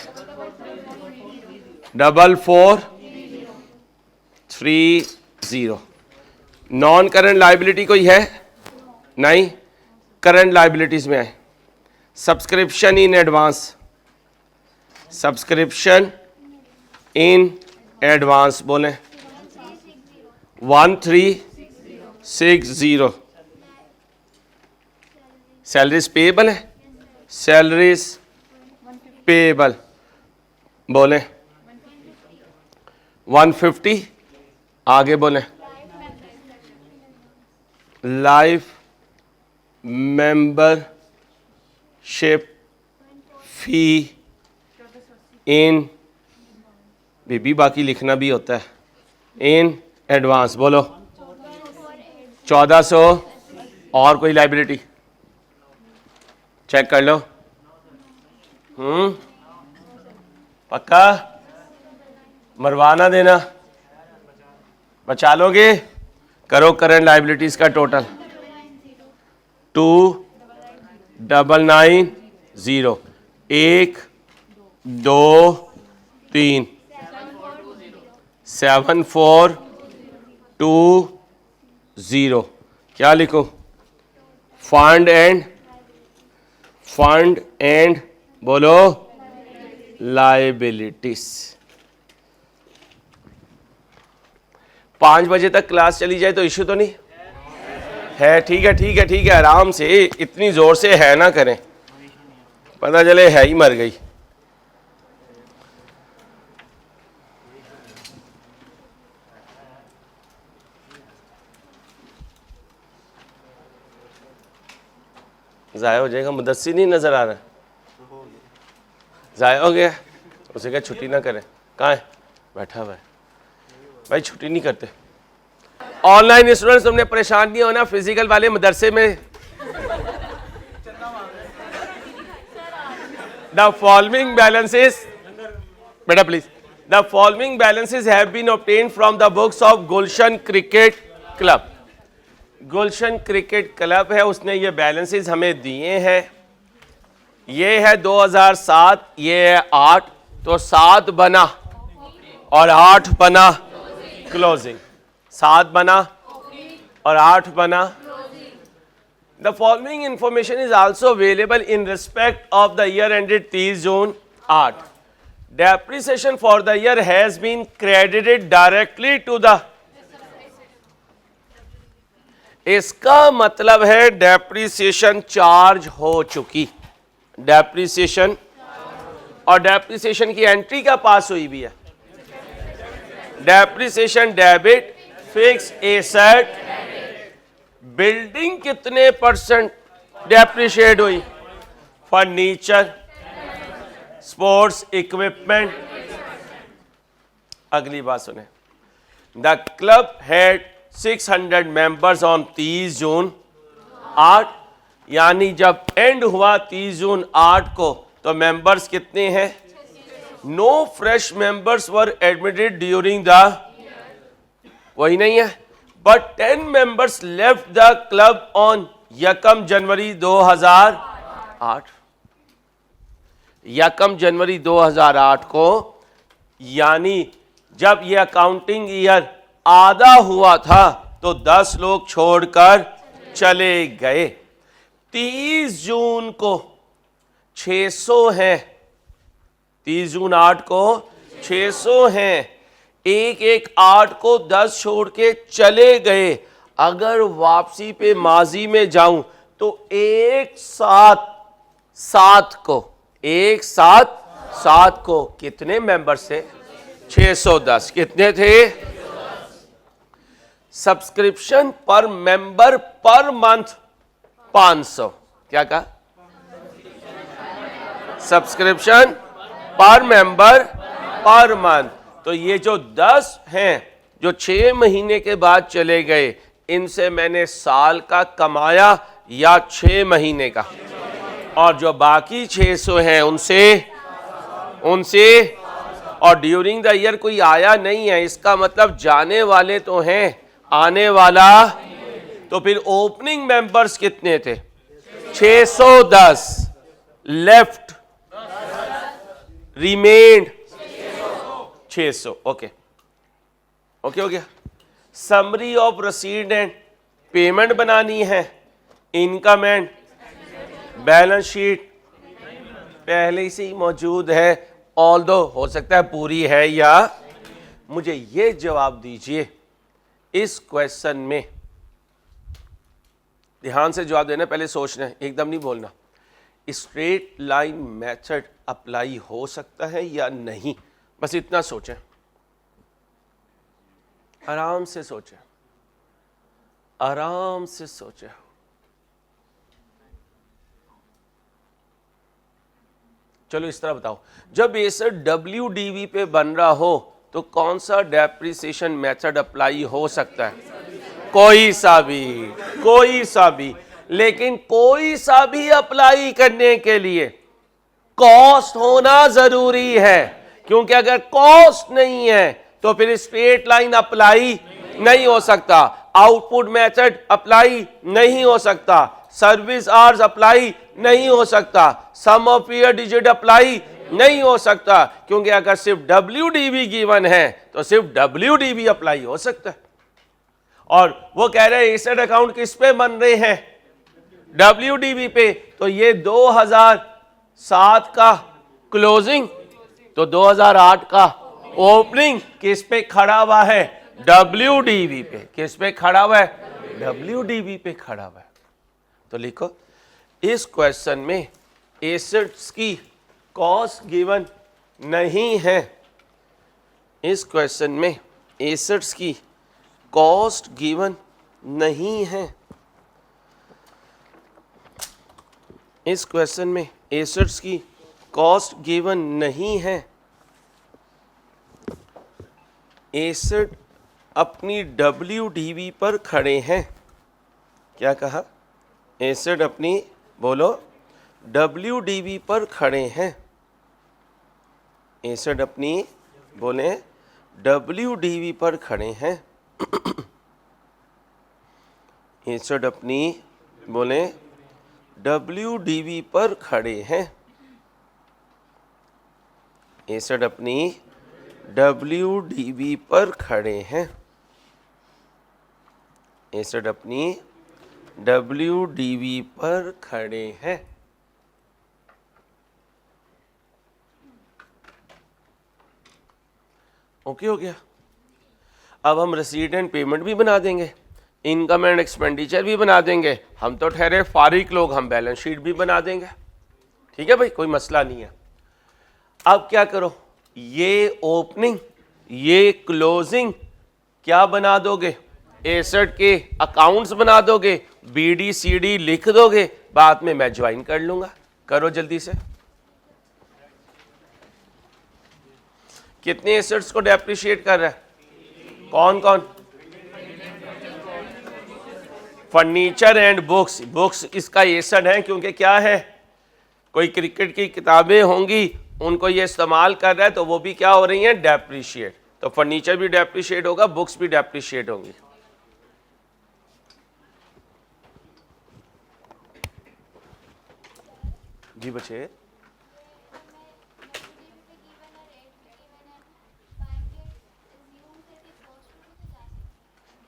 4430। नॉन करंट लायबिलिटी कोई है? नहीं। करंट लायबिलिटीज में आए subscription in advance, subscription in advance बोलें 1360। सैलरीज पेएबल है, सैलरीज पेएबल बोलें 150। आगे बोलें लाइफ मेंबरशिप फी इन, बीबी बाकी लिखना भी होता है, इन एडवांस बोलो 1400। और कोई लाइबिलिटी चेक कर लो। पक्का? मरवाना देना, बचा लोगे? करो करंट लाइबिलिटीज का टोटल 2990। 1 2 3 7420। क्या लिखो? फंड एंड बोलो लाइबिलिटीज। 5 बजे तक क्लास चली जाए तो इश्यू तो नहीं है? ठीक है ठीक है ठीक है, आराम से, इतनी जोर से है ना करें, पता चले है ही मर गई। ज़ाया हो जाएगा। मुदस्सिर नहीं नजर आ रहा? ज़ाया हो गया, उसे क्या छुट्टी ना करें? कहाँ है? बैठा हुआ है भाई, छुट्टी नहीं करते। ऑनलाइन स्टूडेंट्स तुमने परेशान नहीं होना, फिजिकल वाले मदरसे में द फॉलोइंग बैलेंसेस, बेटा please, the following balances have been obtained from the books of Gulshan cricket club. Gulshan cricket club है, उसने ये बैलेंसेस हमें दिए हैं। ये है 2007, ये है 8, तो 7 बना और 8 बना क्लोजिंग, 7 बना और 8 बना। The following information is also available in respect of the year ended 30 June 8. Depreciation for the year has been credited directly to the, इसका मतलब है डेप्रिसिएशन चार्ज हो चुकी, डेप्रिसिएशन, और डेप्रिसिएशन की एंट्री का पास हुई भी है। Depreciation debit, fix asset, building कितने परसेंट डेप्रिशिएट हुई? Furniture, sports equipment. अगली बात सुने, the club had 600 members on 30 जून 8, यानी जब एंड हुआ 30 जून 8 को तो मेंबर्स कितने हैं? No fresh members were admitted during the, वही नहीं है, but 10 members left the club on 1 जनवरी 2008। 1 जनवरी 2008 को, यानी जब ये अकाउंटिंग ईयर आधा हुआ था तो 10 लोग छोड़कर चले गए। 30 जून को 600 हैं, 30 जून 8 को 600 हैं, एक एक 8 को 10 छोड़ के चले गए। अगर वापसी पे माजी में जाऊं तो एक साथ सात को कितने मेंबर्स थे? 610। कितने थे? सब्सक्रिप्शन पर मेंबर पर मंथ 500। क्या कहा? सब्सक्रिप्शन पर मेंबर पर मंथ। तो ये जो 10 हैं जो 6 महीने के बाद चले गए, इनसे मैंने साल का कमाया या 6 महीने का, और जो बाकी 600 हैं उनसे और ड्यूरिंग द ईयर कोई आया नहीं है, इसका मतलब जाने वाले तो हैं, आने वाला। तो फिर ओपनिंग मेंबर्स कितने थे? 610। Left remained 600। ओके हो गया। समरी ऑफ रसीड एंड पेमेंट बनानी है, इनकम एंड बैलेंस शीट पहले से ही मौजूद है, ऑल्दो हो सकता है पूरी है या। मुझे ये जवाब दीजिए, इस क्वेश्चन में ध्यान से जवाब देना, पहले सोचना है, एकदम नहीं बोलना। स्ट्रेट लाइन मेथड अप्लाई हो सकता है या नहीं, बस इतना सोचें, आराम से सोचें, आराम से सोचें। चलो इस तरह बताओ, जब एसेट WDV पे बन रहा हो तो कौन सा डेप्रिसिएशन मेथड अप्लाई हो सकता है? कोई सा भी। लेकिन कोई सा भी अप्लाई करने के लिए कॉस्ट होना जरूरी है, क्योंकि अगर कॉस्ट नहीं है तो फिर स्ट्रेट लाइन अप्लाई नहीं हो सकता, आउटपुट मेथड अप्लाई नहीं हो सकता, सर्विस आवर्स अप्लाई नहीं हो सकता, सम ऑफ पीरियड डिजिट अप्लाई नहीं हो सकता, क्योंकि अगर सिर्फ WDV गिवन है तो सिर्फ WDV अप्लाई हो सकता है। और वो कह रहे हैं एसेट अकाउंट किस पे बन रहे हैं? WDV पे। तो ये 2007 का क्लोजिंग तो 2008 का ओपनिंग किस पे खड़ा हुआ है? WDV पे। किस पे खड़ा हुआ है? WDV पे खड़ा हुआ है। तो लिखो, इस क्वेश्चन में एसेट्स की कॉस्ट गिवन नहीं है। इस क्वेश्चन में एसेट्स की कॉस्ट गिवन नहीं है। इस क्वेश्चन में एसेट्स की कॉस्ट गिवन नहीं है। एसेट अपनी WDV पर खड़े हैं। क्या कहा? एसेट अपनी, बोलो, WDV पर खड़े हैं। एसेट अपनी, बोले, WDV पर खड़े हैं। एसेट अपनी, बोले, WDV पर खड़े हैं। एसेट अपनी WDV पर खड़े हैं। एसेट अपनी WDV पर खड़े हैं। ओके हो गया। अब हम रसीद एंड पेमेंट भी बना देंगे, इनकम एंड एक्सपेंडिचर भी बना देंगे। हम तो ठहरे फारिग लोग, हम बैलेंस शीट भी बना देंगे। ठीक है भाई, कोई मसला नहीं है। अब क्या करो, ये ओपनिंग ये क्लोजिंग क्या बना दोगे? एसेट के अकाउंट्स बना दोगे, BD/CD लिख दोगे, बाद में मैं ज्वाइन कर लूंगा। करो जल्दी से। कितने एसेट्स को डेप्रिशिएट कर रहा है? कौन कौन? Furniture and books. बुक्स इसका एसेट है, क्योंकि क्या है, कोई क्रिकेट की किताबें होंगी, उनको ये इस्तेमाल कर रहा है, तो वो भी क्या हो रही हैं? डेप्रिशिएट। तो फर्नीचर भी डेप्रिशिएट होगा, बुक्स भी डेप्रिशिएट होंगी। जी बच्चे,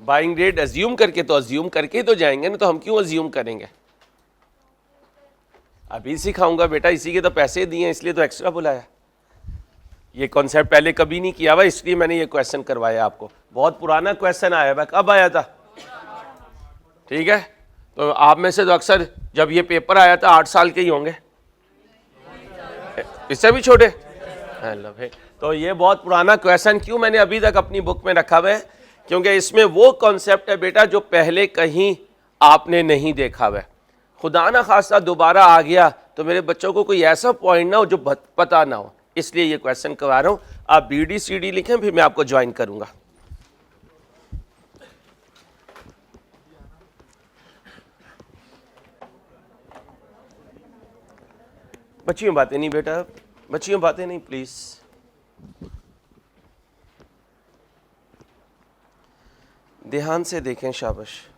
बाइंग रेट अज्यूम करके, तो अज्यूम करके ही तो जाएंगे ना, तो हम क्यों अज्यूम करेंगे? अभी सिखाऊंगा बेटा, इसी के तो पैसे दिए, इसलिए तो एक्स्ट्रा बुलाया। ये कॉन्सेप्ट पहले कभी नहीं किया हुआ, इसलिए मैंने ये क्वेश्चन करवाया आपको। बहुत पुराना क्वेश्चन आया हुआ, कब आया था? ठीक है, तो आप में से तो अक्सर जब ये पेपर आया था 8 साल के ही होंगे, इससे भी छोटे। तो ये बहुत पुराना क्वेश्चन क्यों मैंने अभी तक अपनी बुक में रखा हुआ है? क्योंकि इसमें वो कॉन्सेप्ट है बेटा जो पहले कहीं आपने नहीं देखा हुआ है। खुदा ना खास्ता दोबारा आ गया तो मेरे बच्चों को कोई ऐसा पॉइंट ना हो जो पता ना हो, इसलिए ये क्वेश्चन करवा रहा हूं। आप BD-CD लिखें, फिर मैं आपको ज्वाइन करूंगा। बच्चियों बातें नहीं बेटा, बच्चियों बातें नहीं प्लीज। ध्यान से देखें, शाबाश।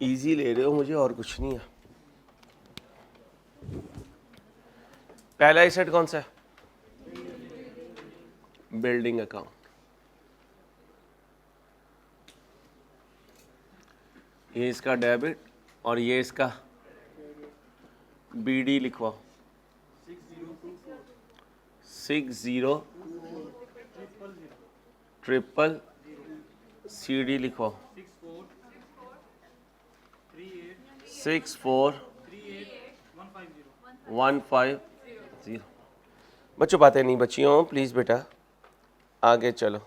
इजी ले रहे हो मुझे, और कुछ नहीं है। पहला एसेट कौन सा है? Building account. ये इसका डेबिट और ये इसका BD लिखवाओ। 60 CD लिखवाओ। 64150। बच्चों बातें नहीं बच्चियों, प्लीज बेटा आगे चलो।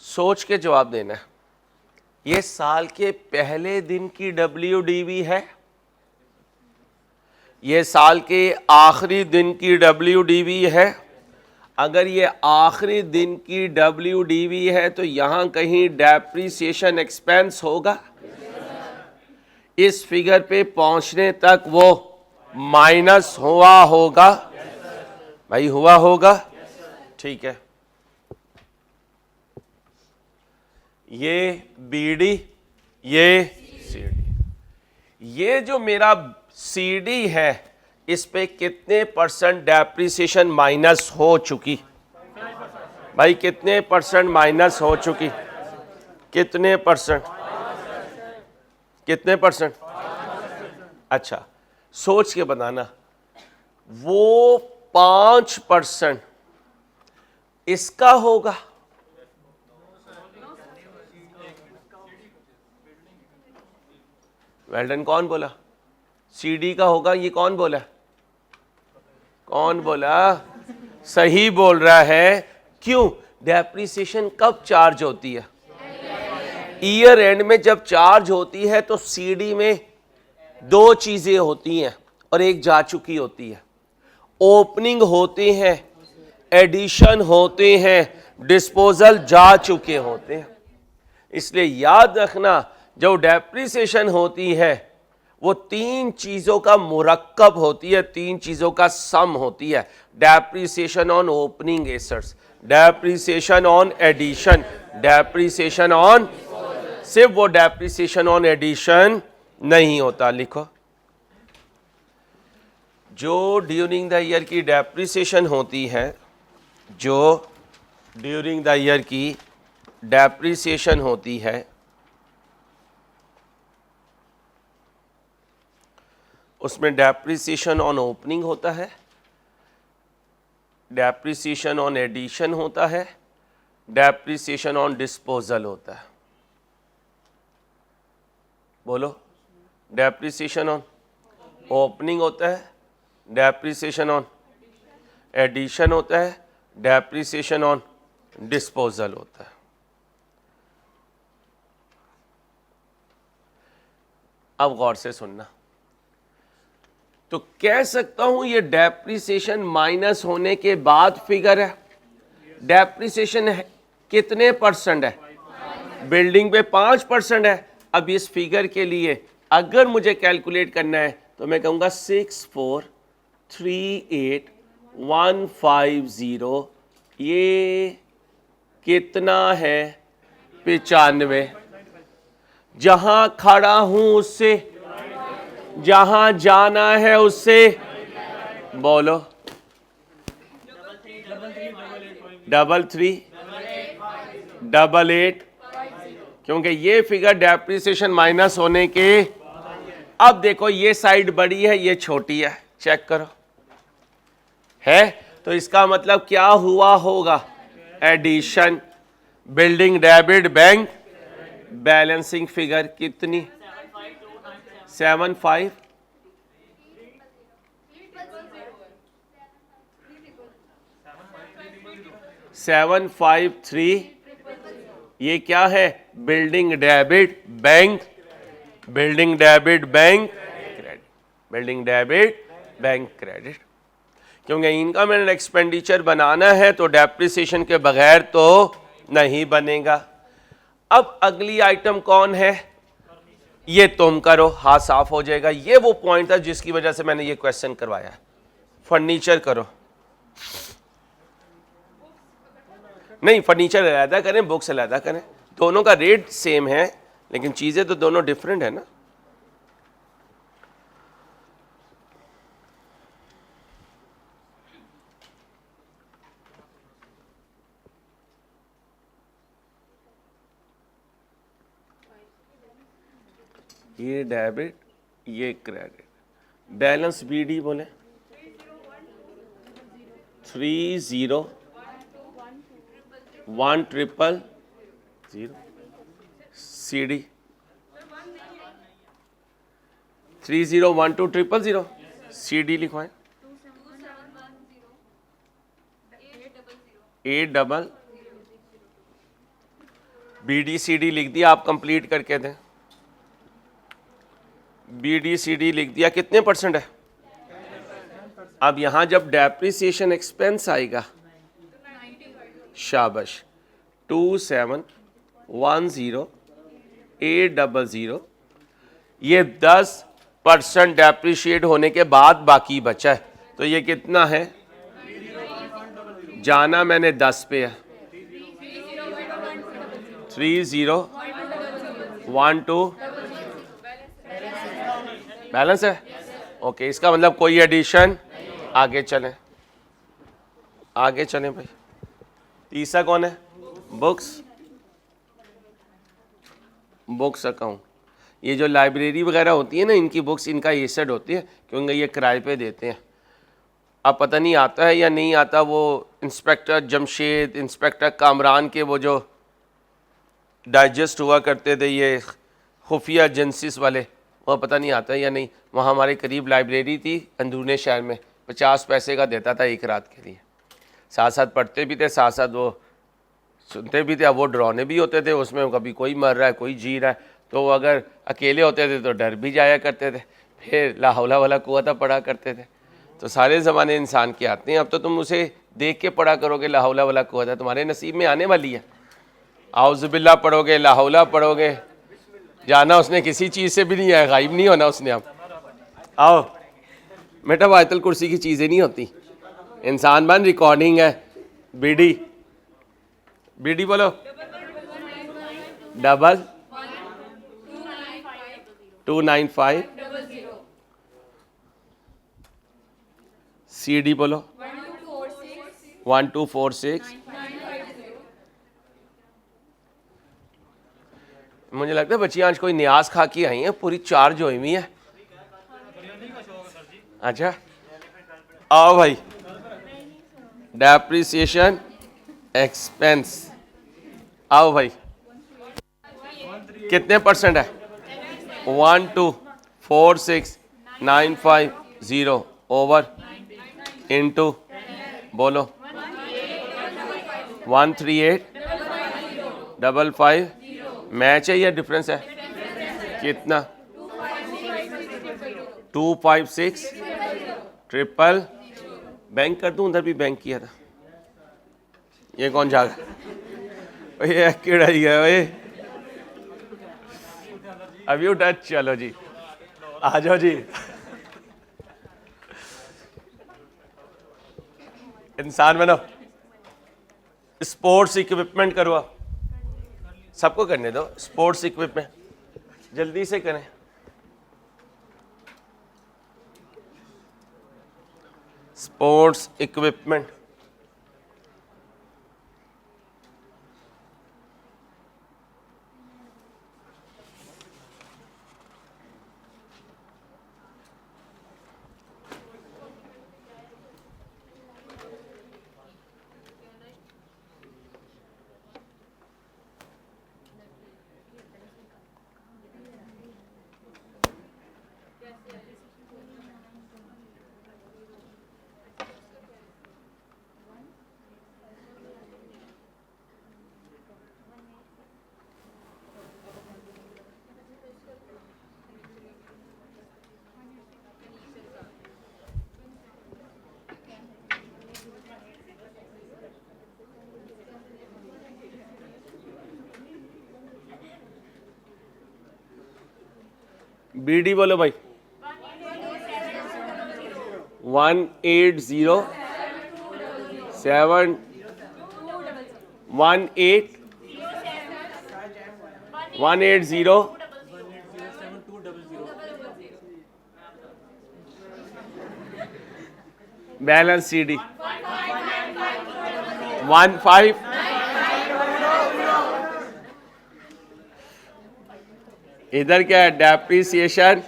सोच के जवाब देना है। ये साल के पहले दिन की WDV है, ये साल के आखिरी दिन की WDV है। अगर ये आखिरी दिन की WDV है तो यहां कहीं डेप्रिसिएशन एक्सपेंस होगा। इस फिगर पे पहुंचने तक वो माइनस हुआ होगा। भाई हुआ होगा, ठीक है। ये BD, ये CD। ये जो मेरा CD है इस पे कितने % डेप्रिसिएशन माइनस हो चुकी? भाई कितने % माइनस हो चुकी? कितने %? कितने %? अच्छा, सोच के बताना। वो 5% इसका होगा। वेल्डन कौन बोला? CD का होगा, ये कौन बोला? कौन बोला? सही बोल रहा है। क्यों? डेप्रिसिएशन कब चार्ज होती है? ईयर एंड में जब चार्ज होती है तो CD में 2 चीजें होती हैं और एक जा चुकी होती है। ओपनिंग होते हैं, एडिशन होते हैं, डिस्पोजल जा चुके होते हैं। इसलिए याद रखना, जो डेप्रिसिएशन होती है वो 3 चीजों का मुरक्कब होती है, 3 चीजों का सम होती है। Depreciation on opening assets, depreciation on addition, depreciation on, सिर्फ वो डेप्रिसिएशन ऑन एडिशन नहीं होता। लिखो, जो ड्यूरिंग द ईयर की डेप्रिसिएशन होती है, जो ड्यूरिंग द ईयर की डेप्रिसिएशन होती है, उसमें डेप्रिसिएशन ऑन ओपनिंग होता है, डेप्रिसिएशन ऑन एडिशन होता है, डेप्रिसिएशन ऑन डिस्पोजल होता है। बोलो, डेप्रिसिएशन ऑन ओपनिंग होता है, डेप्रिसिएशन ऑन एडिशन होता है, डेप्रिसिएशन ऑन डिस्पोजल होता है। अब गौर से सुनना, तो कह सकता हूं ये डेप्रिसिएशन माइनस होने के बाद फिगर है। डेप्रिसिएशन है कितने परसेंट है? बिल्डिंग पे 5% है। अब इस फिगर के लिए अगर मुझे कैलकुलेट करना है तो मैं कहूंगा 6438150, ये कितना है? 95। जहां खड़ा हूं उससे, जहां जाना है उससे, बोलो। 3388, क्योंकि ये फिगर डेप्रिसिएशन माइनस होने के। अब देखो ये साइड बड़ी है, ये छोटी है, चेक करो है, तो इसका मतलब क्या हुआ होगा? Addition, building debit bank, balancing figure कितनी? 75 753। ये क्या है? Building debit bank, building debit bank credit, building debit bank credit. क्योंकि इनकम एंड एक्सपेंडिचर बनाना है तो डेप्रिसिएशन के बगैर तो नहीं बनेगा। अब अगली आइटम कौन है? ये तुम करो, हाथ साफ हो जाएगा। ये वो पॉइंट था जिसकी वजह से मैंने ये क्वेश्चन करवाया। फर्नीचर करो, नहीं फर्नीचर अलहदा करें, बुक्स अलहदा करें, दोनों का रेट सेम है लेकिन चीजें तो दोनों डिफरेंट है ना। ये डेबिट, ये क्रेडिट। बैलेंस बीडी बोले 301200, सीडी 301200, सीडी लिखवाएं 800। बीडी सीडी लिख दिया, आप कंप्लीट करके दें। बीडी सीडी लिख दिया, कितने परसेंट है? अब यहां जब डेप्रिसिएशन एक्सपेंस आएगा, शाबाश, 2710800, ये 10% डेप्रिशिएट होने के बाद बाकी बचा है, तो ये कितना है? जाना मैंने 10 पे है, 3012 बैलेंस है। ओके, इसका मतलब कोई एडिशन। आगे चलें, आगे चलें भाई। तीसरा कौन है? Books, books account. ये जो लाइब्रेरी वगैरह होती है ना, इनकी बुक्स, इनका एसेट होती है क्योंकि ये किराए पे देते हैं। अब पता नहीं आता है या नहीं आता, वो इंस्पेक्टर जमशेद, इंस्पेक्टर कामरान के वो जो डाइजेस्ट हुआ करते थे, ये खुफिया एजेंसीज वाले, वो पता नहीं आता है या नहीं। वहाँ हमारे करीब लाइब्रेरी थी अंदरूनी शहर में, 50 पैसे का देता था एक रात के लिए। साथ साथ पढ़ते भी थे, साथ साथ वो सुनते भी थे। अब वो डरावने भी होते थे उसमें, कभी कोई मर रहा है, कोई जी रहा है, तो अगर अकेले होते थे तो डर भी जाया करते थे। फिर ला हौला वाला कुव्वता पढ़ा करते थे। तो सारे ज़माने इंसान के आते हैं। अब तो तुम उसे देख के पढ़ा करोगे, ला हौला वाला कुव्वता तुम्हारे नसीब में आने वाली है। आउज़ुबिल्लाह पढ़ोगे, ला हौला पढ़ोगे, जाना उसने किसी चीज़ से भी नहीं है, गायब नहीं होना उसने। अब आओ बेटा, आयतल कुर्सी की चीज़ें नहीं होती। इंसान बन, रिकॉर्डिंग है। बीडी, बीडी बोलो, 295। सीडी बोलो 1246। मुझे लगता है बच्चियां आज कोई न्याज खा के आई हैं, पूरी चार्ज हुई हुई है। अच्छा आओ भाई, डेप्रिसिएशन एक्सपेंस, आओ भाई, कितने परसेंट है? 1246950 ओवर इंटू, बोलो 13855। मैच है या डिफरेंस है? कितना? 256 ट्रिपल, बैंक कर दूं, उधर भी बैंक किया था। ये कौन जागा, ये कीड़ा ही है ये। अब यू टच, चलो जी आ जाओ जी। इंसान बनो। स्पोर्ट्स इक्विपमेंट करो, आप सबको करने दो। स्पोर्ट्स इक्विपमेंट जल्दी से करें। स्पोर्ट्स इक्विपमेंट, बीडी बोलो भाई। 180 7 18 180 बैलेंस CD 15 इधर क्या है, डेप्रिसिएशन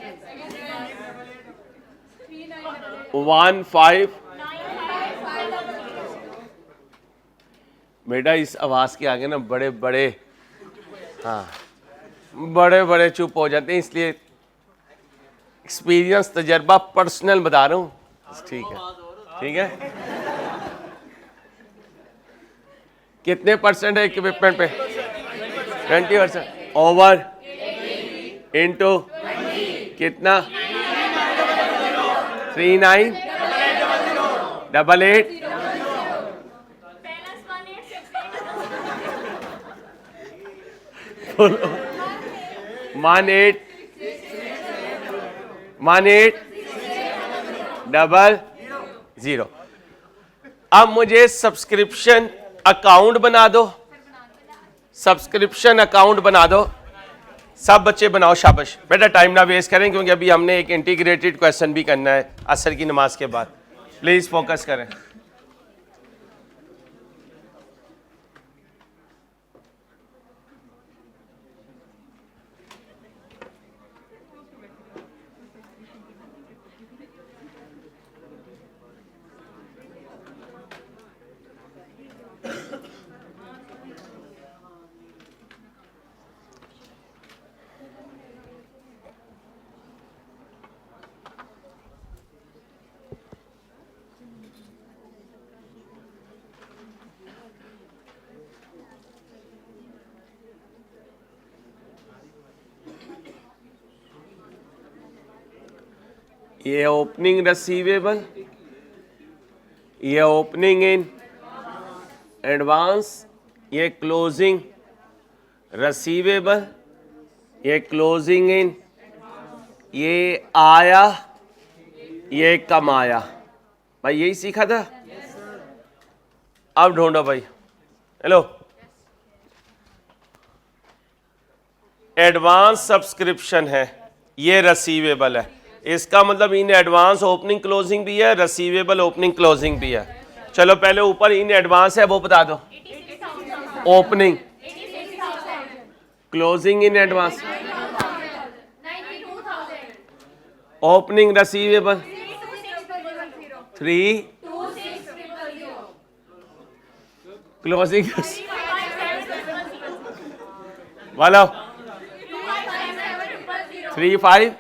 15। बेटा इस आवाज के आगे ना बड़े बड़े, हाँ बड़े बड़े चुप हो जाते हैं, इसलिए एक्सपीरियंस, तजर्बा, पर्सनल बता रहा हूँ। ठीक है, ठीक है। कितने परसेंट है इक्विपमेंट पे? 20%। ओवर इंटू कितना? 39 88 18 00। अब मुझे सब्सक्रिप्शन अकाउंट बना दो, सब्सक्रिप्शन अकाउंट बना दो। सब बच्चे बनाओ, शाबाश। बेटा टाइम ना वेस्ट करें, क्योंकि अभी हमने एक इंटीग्रेटेड क्वेश्चन भी करना है असर की नमाज के बाद। प्लीज फोकस करें। ये ओपनिंग रिसीवेबल, ये ओपनिंग इन एडवांस, ये क्लोजिंग रिसीवेबल, ये क्लोजिंग इन, ये आया, ये कमाया। भाई यही सीखा था। अब ढूंढो भाई। हेलो, एडवांस सब्सक्रिप्शन है, ये रिसीवेबल है। इसका मतलब इन एडवांस ओपनिंग क्लोजिंग भी है, रिसीवेबल ओपनिंग क्लोजिंग भी है। चलो पहले ऊपर इन एडवांस है वो बता दो। Opening, closing in advance, opening receivable 3, closing वाला 35।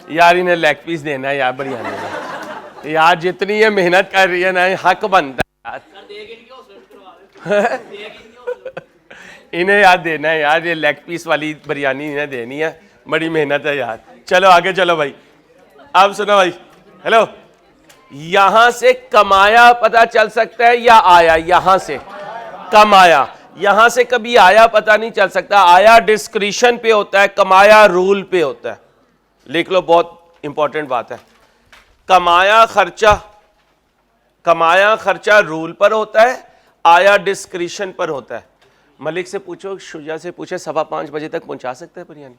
यार इन्हें लेग पीस देना है यार, बढ़िया नहीं यार, जितनी ये मेहनत कर रही है ना, हक बनता है यार। इन्हें यार देना है यार, ये लेग पीस वाली बिरयानी इन्हें देनी है, बड़ी मेहनत है यार। चलो आगे चलो भाई, अब सुनो भाई, हेलो, यहां से कमाया पता चल सकता है या आया? यहां से कमाया, यहां से कभी आया पता नहीं चल सकता। आया डिस्क्रिशन पे होता है, कमाया रूल पे होता है। लिख लो, बहुत इंपॉर्टेंट बात है। कमाया खर्चा रूल पर होता है, आया डिस्क्रिशन पर होता है। मलिक से पूछो, शुजा से पूछे, 5:15 बजे तक पहुंचा सकते हैं बिरयानी?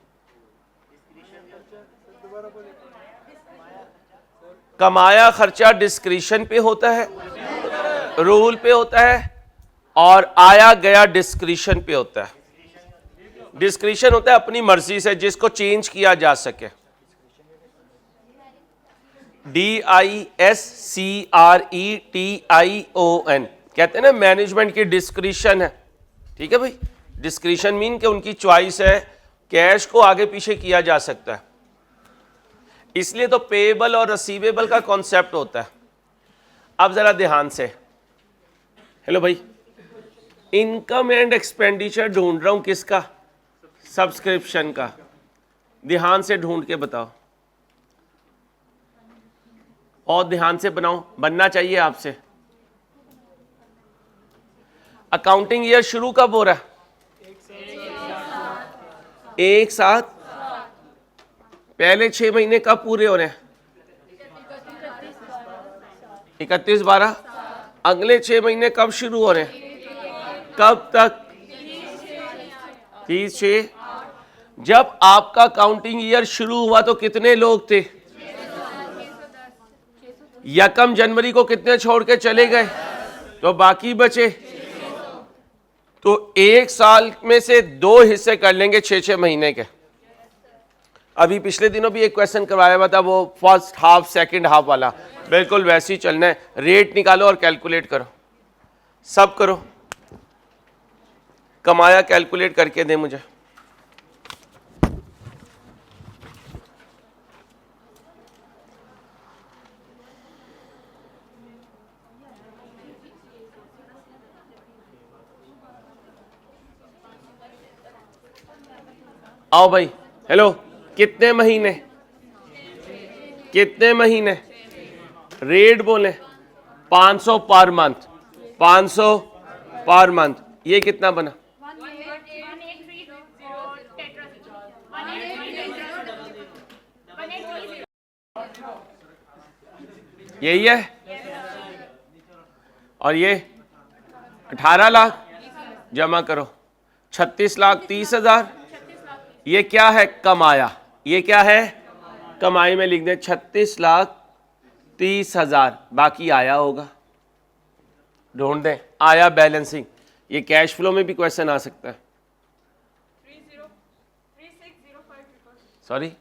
कमाया खर्चा डिस्क्रिशन पे होता है, रूल पे होता है, और आया गया डिस्क्रिशन पे होता है। डिस्क्रिशन होता है अपनी मर्जी से, जिसको चेंज किया जा सके। DISCRETION कहते हैं ना, मैनेजमेंट की डिस्क्रिशन है। ठीक है भाई, डिस्क्रिशन मीन कि उनकी चॉइस है, कैश को आगे पीछे किया जा सकता है। इसलिए तो पेएबल और रिसीवेबल का कॉन्सेप्ट होता है। अब जरा ध्यान से, हेलो भाई, इनकम एंड एक्सपेंडिचर ढूंढ रहा हूं, किसका? सब्सक्रिप्शन का। ध्यान से ढूंढ के बताओ, और ध्यान से बनाओ, बनना चाहिए आपसे। अकाउंटिंग ईयर शुरू कब हो रहा है? एक साथ। पहले 6 महीने कब पूरे हो रहे हैं? 31/12। अगले 6 महीने कब शुरू हो रहे हैं? कब तक? 30/6। जब आपका काउंटिंग ईयर शुरू हुआ तो कितने लोग थे? 1 जनवरी को कितने छोड़ के चले गए? तो बाकी बचे। तो 1 साल में से 2 हिस्से कर लेंगे 6-6 महीने के। अभी पिछले दिनों भी एक क्वेश्चन करवाया हुआ था, वो फर्स्ट हाफ सेकंड हाफ वाला, बिल्कुल वैसे ही चलना है। रेट निकालो और कैलकुलेट करो, सब करो। कमाया कैलकुलेट करके दे मुझे। आओ भाई, हेलो, कितने महीने? कितने महीने? रेट बोले 500 पर मंथ। 500 पर मंथ, ये कितना बना? यही है। और ये 18 लाख जमा करो। 36,30,000। ये क्या है? कमाया। ये क्या है? कमाई में लिख दें 36,30,000। बाकी आया होगा, ढूंढ दें। आया बैलेंसिंग। ये कैश फ्लो में भी क्वेश्चन आ सकता है। सॉरी,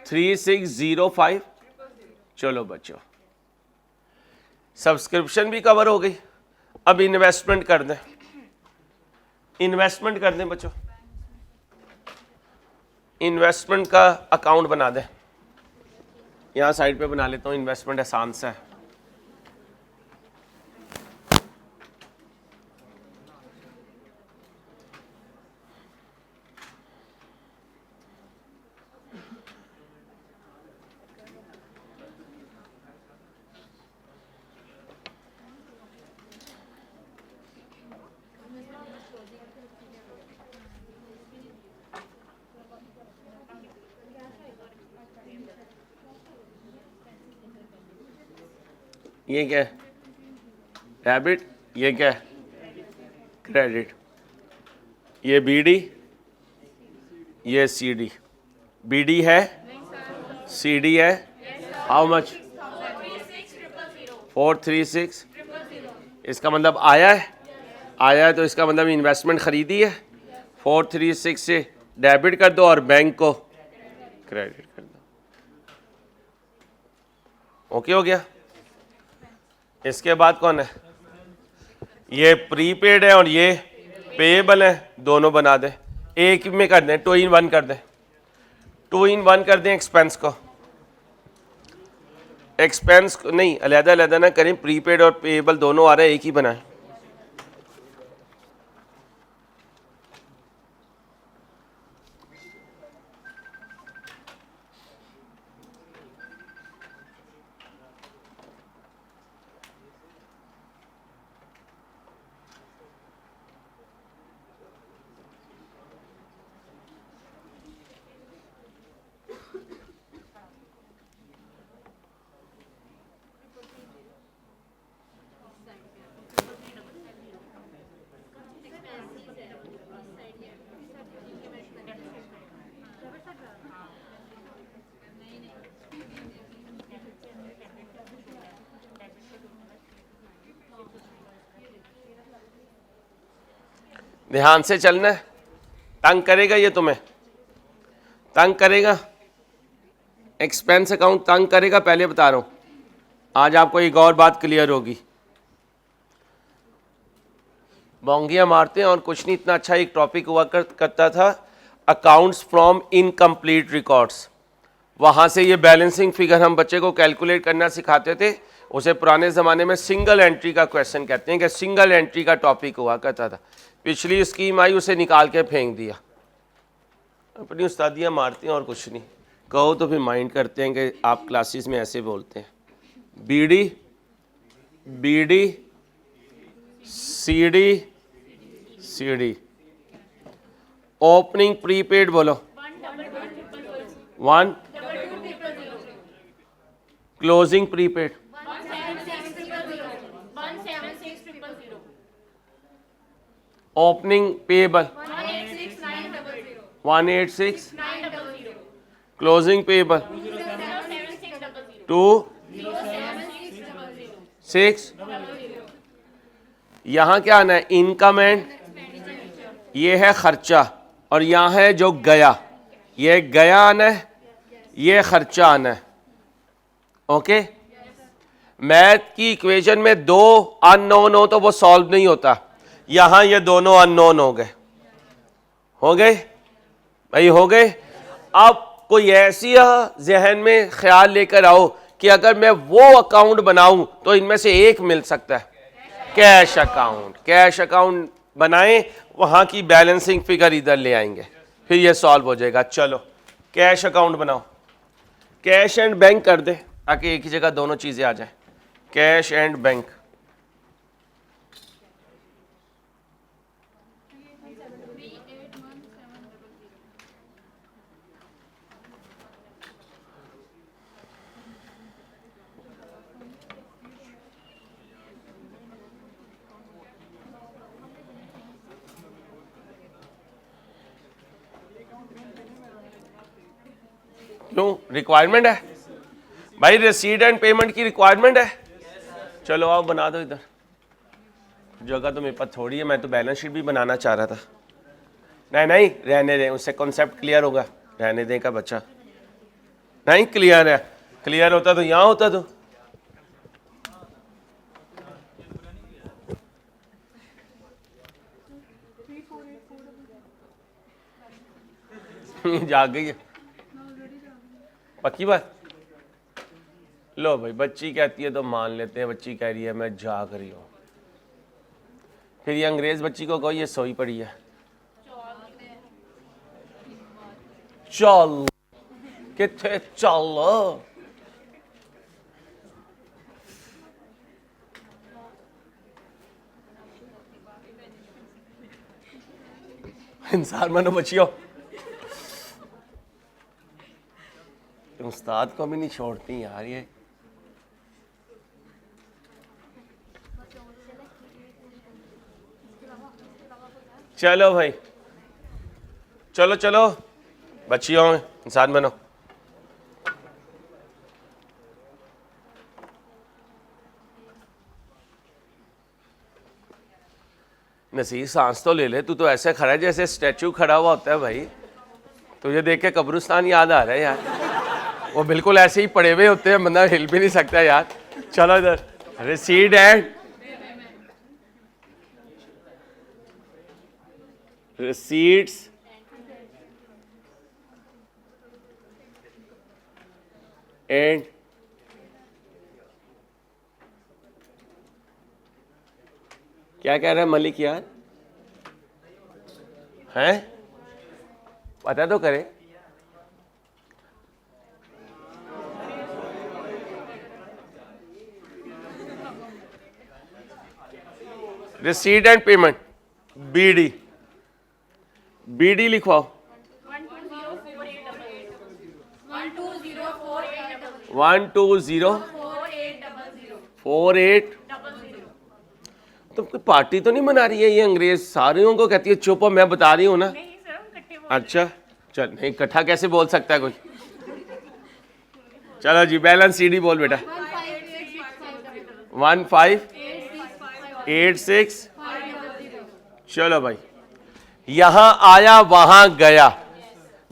3605। चलो बच्चों, सब्सक्रिप्शन भी कवर हो गई। अब इन्वेस्टमेंट कर दें। इन्वेस्टमेंट कर दें बच्चों, इन्वेस्टमेंट का अकाउंट बना दें। यहाँ साइड पे बना लेता हूँ, इन्वेस्टमेंट आसान सा है। ये क्या है? डेबिट। ये क्या है? क्रेडिट। ये बीडी, ये सीडी। बीडी है, सीडी है। How much? 436। इसका मतलब आया है। आया है तो इसका मतलब इन्वेस्टमेंट खरीदी है। 436 से डेबिट कर दो और बैंक को क्रेडिट कर दो। ओके हो गया। इसके बाद कौन है? ये प्रीपेड है और ये पेएबल है। दोनों बना दें, एक में कर दें, 2 in 1 कर दें। 2 in 1 कर दें। एक्सपेंस को, एक्सपेंस को नहीं, अलहदा अलहदा ना करें। प्रीपेड और पेएबल दोनों आ रहे हैं, एक ही बनाएं। ध्यान से चलना है। तंग करेगा ये तुम्हें? तंग करेगा? एक्सपेंस अकाउंट तंग करेगा, पहले बता रहा हूं। आज आपको एक और बात क्लियर होगी। बोंगियां मारते हैं और कुछ नहीं। इतना अच्छा एक टॉपिक हुआ करता था, अकाउंट्स फ्रॉम इनकम्प्लीट रिकॉर्ड्स। वहां से ये बैलेंसिंग फिगर हम बच्चे को कैलकुलेट करना सिखाते थे। उसे पुराने ज़माने में सिंगल एंट्री का क्वेश्चन कहते हैं कि सिंगल एंट्री का टॉपिक हुआ करता था। पिछली स्कीम आई, उसे निकाल के फेंक दिया। अपनी उस्तादियाँ मारती हैं और कुछ नहीं। कहो तो फिर माइंड करते हैं कि आप क्लासेस में ऐसे बोलते हैं। BD, BD, CD, CD. Opening prepaid बोलो, 1। Closing prepaid, 17600। Opening payable, 186। Closing payable, 206। यहां क्या आना है? इनकम एंड, ये है खर्चा, और यहां है जो गया, ये गया आना है, ये खर्चा आना है। ओके? मैथ की इक्वेशन में दो अननोन हो तो वो सॉल्व नहीं होता। यहां ये दोनों अननोन हो गए। हो गए भाई, हो गए। अब कोई ऐसी जहन में ख्याल लेकर आओ कि अगर मैं वो अकाउंट बनाऊं तो इनमें से एक मिल सकता है, कैश अकाउंट। कैश अकाउंट बनाएं, वहां की बैलेंसिंग फिगर इधर ले आएंगे, फिर ये सॉल्व हो जाएगा। चलो कैश अकाउंट बनाओ, कैश एंड बैंक कर दे ताकि एक ही जगह दोनों चीजें आ जाए। कैश एंड बैंक, क्यों? रिक्वायरमेंट है भाई, रिसीट एंड पेमेंट की रिक्वायरमेंट है। चलो आओ बना दो। इधर जगह तो मेरे पास थोड़ी है, मैं तो बैलेंस शीट भी बनाना चाह रहा था। नहीं नहीं रहने दें, उससे कॉन्सेप्ट क्लियर होगा। रहने दें का बच्चा नहीं क्लियर है। क्लियर होता तो यहां होता तो। जाग गई है पक्की बात। लो भाई, बच्ची कहती है तो मान लेते हैं। बच्ची कह रही है मैं जाग रही हूं, फिर ये अंग्रेज बच्ची को कहो ये सोई पड़ी है। चल किथे चल। इंसान मानो बच्चियों, उस्ताद को भी नहीं छोड़ती यार ये। चलो भाई, चलो चलो बच्चियों, इंसान बनो। नसीर सांस तो ले ले, तू तो ऐसे खड़ा है जैसे स्टैचू खड़ा हुआ होता है भाई। तुझे देख के कब्रिस्तान याद आ रहा है यार। वो बिल्कुल ऐसे ही पड़े हुए होते हैं, बंदा हिल भी नहीं सकता यार। चलो इधर, रिसीट एंड receipts and क्या कह रहा है मलिक यार? हैं पता तो करे। Receipt and payment, BD, BD लिखवाओ। 1204800। तुम कोई पार्टी तो नहीं मना रही है ये अंग्रेज? सारियों को कहती है चुप हो, मैं बता रही हूँ ना। अच्छा चल, नहीं इकट्ठा कैसे बोल सकता है कोई। चलो जी, बैलेंस सीडी बोल बेटा। 1586। चलो भाई यहां आया वहां गया,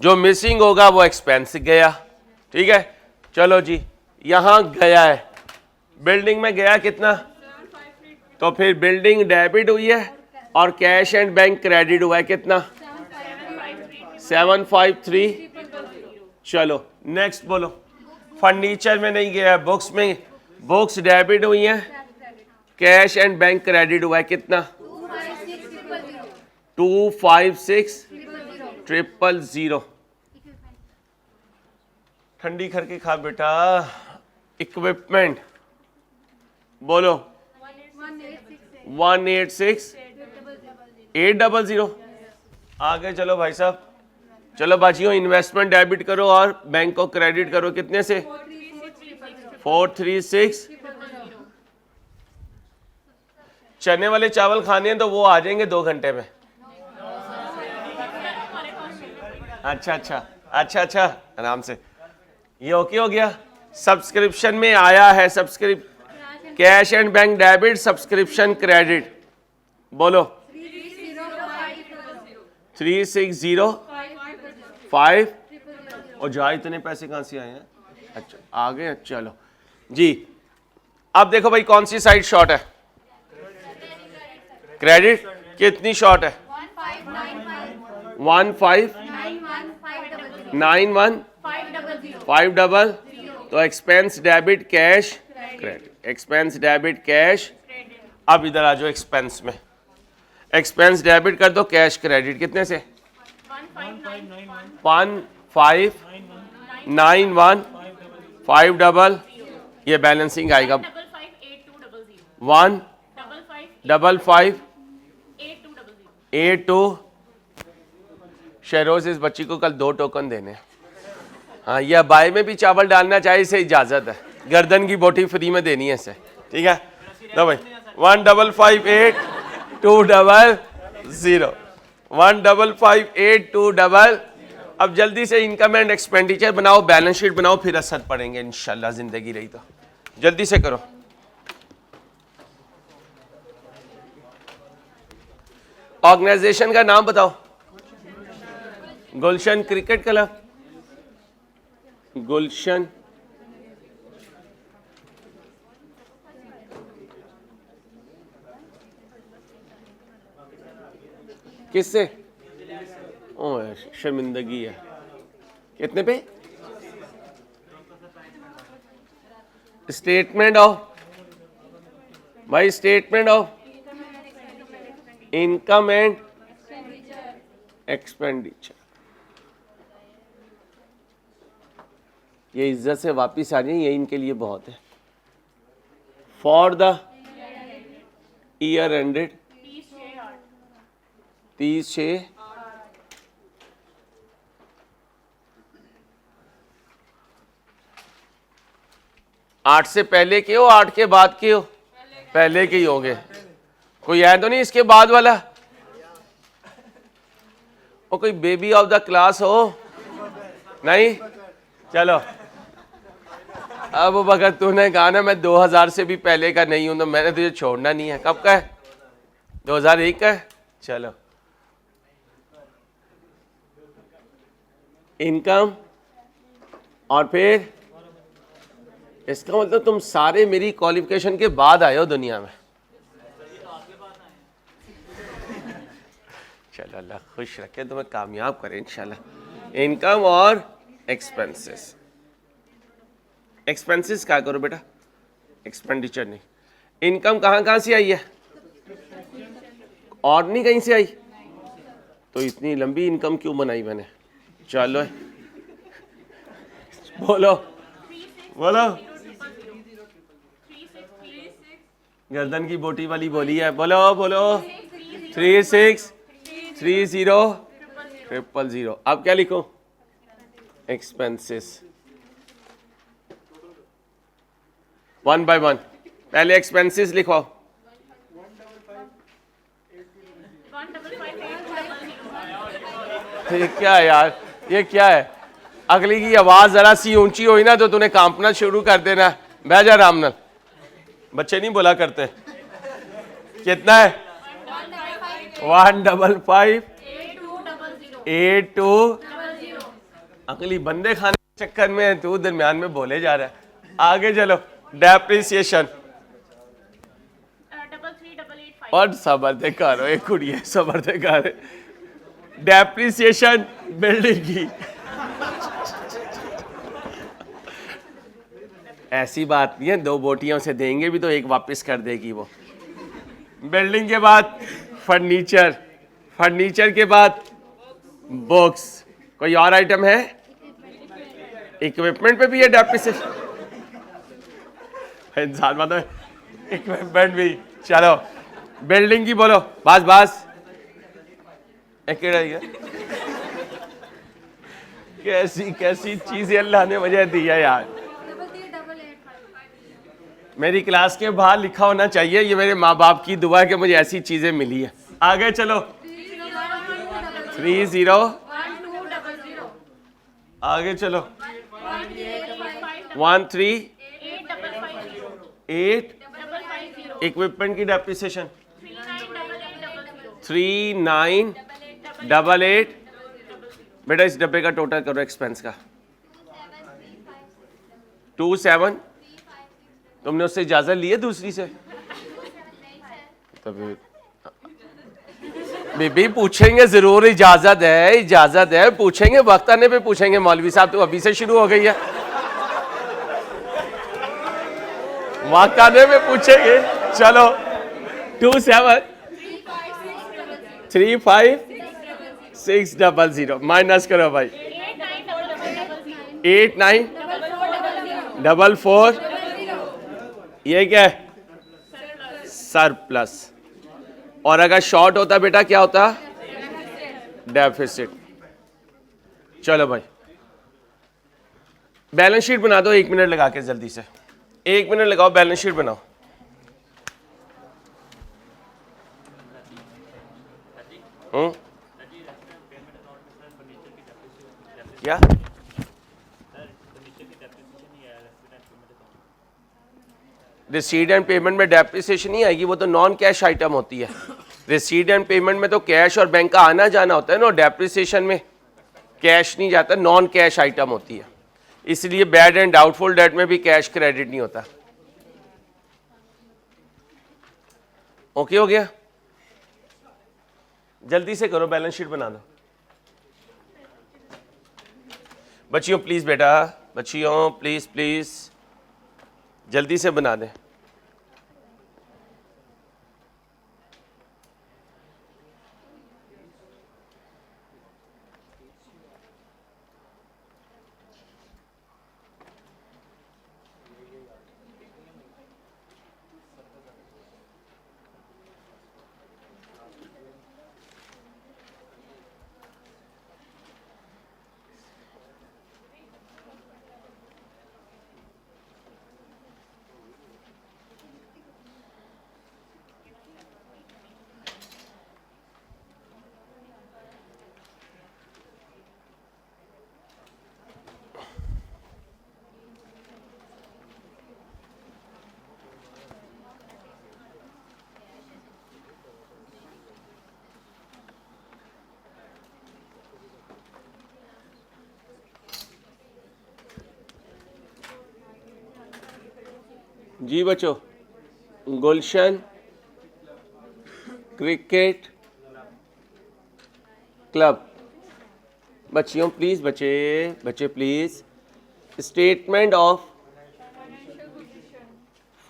जो मिसिंग होगा वो एक्सपेंस गया। ठीक है, चलो जी, यहां गया है, बिल्डिंग में गया कितना, तो फिर बिल्डिंग डेबिट हुई है और कैश एंड बैंक क्रेडिट हुआ है कितना, 753। चलो नेक्स्ट बोलो। फर्नीचर में नहीं गया, बुक्स में, बुक्स डेबिट हुई है, कैश एंड बैंक क्रेडिट हुआ है कितना, 256000। ठंडी करके खा बेटा। इक्विपमेंट बोलो, 186800। आगे चलो भाई साहब, चलो बाजियों, इन्वेस्टमेंट डेबिट करो और बैंक को क्रेडिट करो कितने से, 436। चने वाले चावल खाने हैं तो वो आ जाएंगे 2 घंटे में। अच्छा, आराम से। ये ओके हो गया। सब्सक्रिप्शन में आया है, cash and bank debit, subscription credit, बोलो 3605। और जा इतने पैसे कहां से आए हैं, अच्छा आ गए। चलो जी, अब देखो भाई कौन सी साइड शॉर्ट है, क्रेडिट कितनी शॉर्ट है, 1591500। तो expense debit cash credit, expense debit cash. अब इधर आ जाओ, एक्सपेंस में एक्सपेंस डेबिट कर दो, कैश क्रेडिट कितने से, 159150। ये बैलेंसिंग आएगा 15582। शहरोज इस बच्ची को कल 2 टोकन देने हैं। हाँ, यह बाय में भी चावल डालना चाहे इसे इजाजत है, गर्दन की बोटी फ्री में देनी है इसे। ठीक है, लो भाई 1558200, 1558200। अब जल्दी से इनकम एंड एक्सपेंडिचर बनाओ, बैलेंस शीट बनाओ, फिर असर पड़ेंगे इंशाल्लाह, जिंदगी रही तो। जल्दी से करो। ऑर्गेनाइजेशन का नाम बताओ, गुलशन क्रिकेट क्लब, गुलशन किससे, ओ शर्मिंदगी है, कितने पे, स्टेटमेंट ऑफ भाई, statement of income and expenditure. ये इज्जत से वापिस आ जाए, ये इनके लिए बहुत है। For the year ended 30/6। आठ से पहले के हो, 8 के बाद के हो, पहले के ही होंगे। कोई है तो नहीं इसके बाद वाला, वो कोई बेबी ऑफ द क्लास हो, नहीं। चलो अब अगर तूने कहा ना मैं 2000 से भी पहले का नहीं हूं, तो मैंने तुझे छोड़ना नहीं है। कब का है, 2001 का है। चलो, इनकम, और फिर इसका मतलब तुम सारे मेरी क्वालिफिकेशन के बाद आए हो दुनिया में। चलो अल्लाह खुश रखे, तुम्हें कामयाब करे इंशाल्लाह। इनकम और एक्सपेंसेस, एक्सपेंसेस क्या करो बेटा, एक्सपेंडिचर नहीं। इनकम कहाँ से आई है, और नहीं कहीं से आई, तो इतनी लंबी इनकम क्यों बनाई मैंने। चलो बोलो बोलो, गर्दन की बोटी वाली बोली है, बोलो बोलो, 363000। अब क्या लिखो, एक्सपेंसेस 1 by 1। पहले एक्सपेंसेस लिखो, ये क्या है यार, ये क्या है। अगली की आवाज जरा सी ऊंची हुई ना तो तूने कांपना शुरू कर देना। बह जा आराम नाल, बच्चे नहीं बोला करते। कितना है, 15582। 82 अगली बंदे खाने के चक्कर में तू दरमियान में बोले जा रहा है। आगे चलो, डेप्रिसिएशन और सबर दे करो, एक कुड़ी है सबर दे कर। डेप्रिसिएशन बिल्डिंग की ऐसी बात नहीं है, दो बोटियों से देंगे भी तो एक वापस कर देगी वो। बिल्डिंग के बाद फर्नीचर, फर्नीचर के बाद बुक्स, कोई और आइटम है? इक्विपमेंट पे भी है डेप्रिसिएशन। इंसान मतलब इक्विपमेंट भी। चलो बिल्डिंग की बोलो, बस बस एक कैसी कैसी चीजें अल्लाह ने मुझे दी है यार। मेरी क्लास के बाहर लिखा होना चाहिए, ये मेरे माँ बाप की दुआ है कि मुझे ऐसी चीजें मिली है। आगे चलो, 30 आगे चलो, 138 इक्विपमेंट की डेप्रिसिएशन 3988। बेटा इस डब्बे का टोटल करो एक्सपेंस का। 27। तुमने उससे इजाजत ली है दूसरी से? तभी बीबी पूछेंगे जरूर, इजाजत है, इजाजत है, पूछेंगे, वक्त आने पे पूछेंगे। मौलवी साहब तो अभी से शुरू हो गई है, वक्त आने पे पूछेंगे। चलो 2735600 माइनस करो भाई। 8944 ये क्या है? सरप्लस। और अगर शॉर्ट होता बेटा क्या होता? डेफिसिट। चलो भाई बैलेंस शीट बना दो 1 मिनट लगा के, जल्दी से 1 मिनट लगाओ, बैलेंस शीट बनाओ। क्या रिसीट एंड पेमेंट में डेप्रिसिएशन नहीं आएगी, वो तो नॉन कैश आइटम होती है। रिसीट एंड पेमेंट में तो कैश और बैंक का आना जाना होता है ना, डेप्रिसिएशन में कैश नहीं जाता, नॉन कैश आइटम होती है। इसलिए बैड एंड डाउटफुल डेट में भी कैश क्रेडिट नहीं होता। ओके हो गया? जल्दी से करो, बैलेंस शीट बना दो बच्चियों प्लीज। बेटा बच्चियों प्लीज प्लीज जल्दी से बना दें। जी बच्चों, गुलशन क्रिकेट क्लब। बच्चियों प्लीज, बच्चे please. Statement of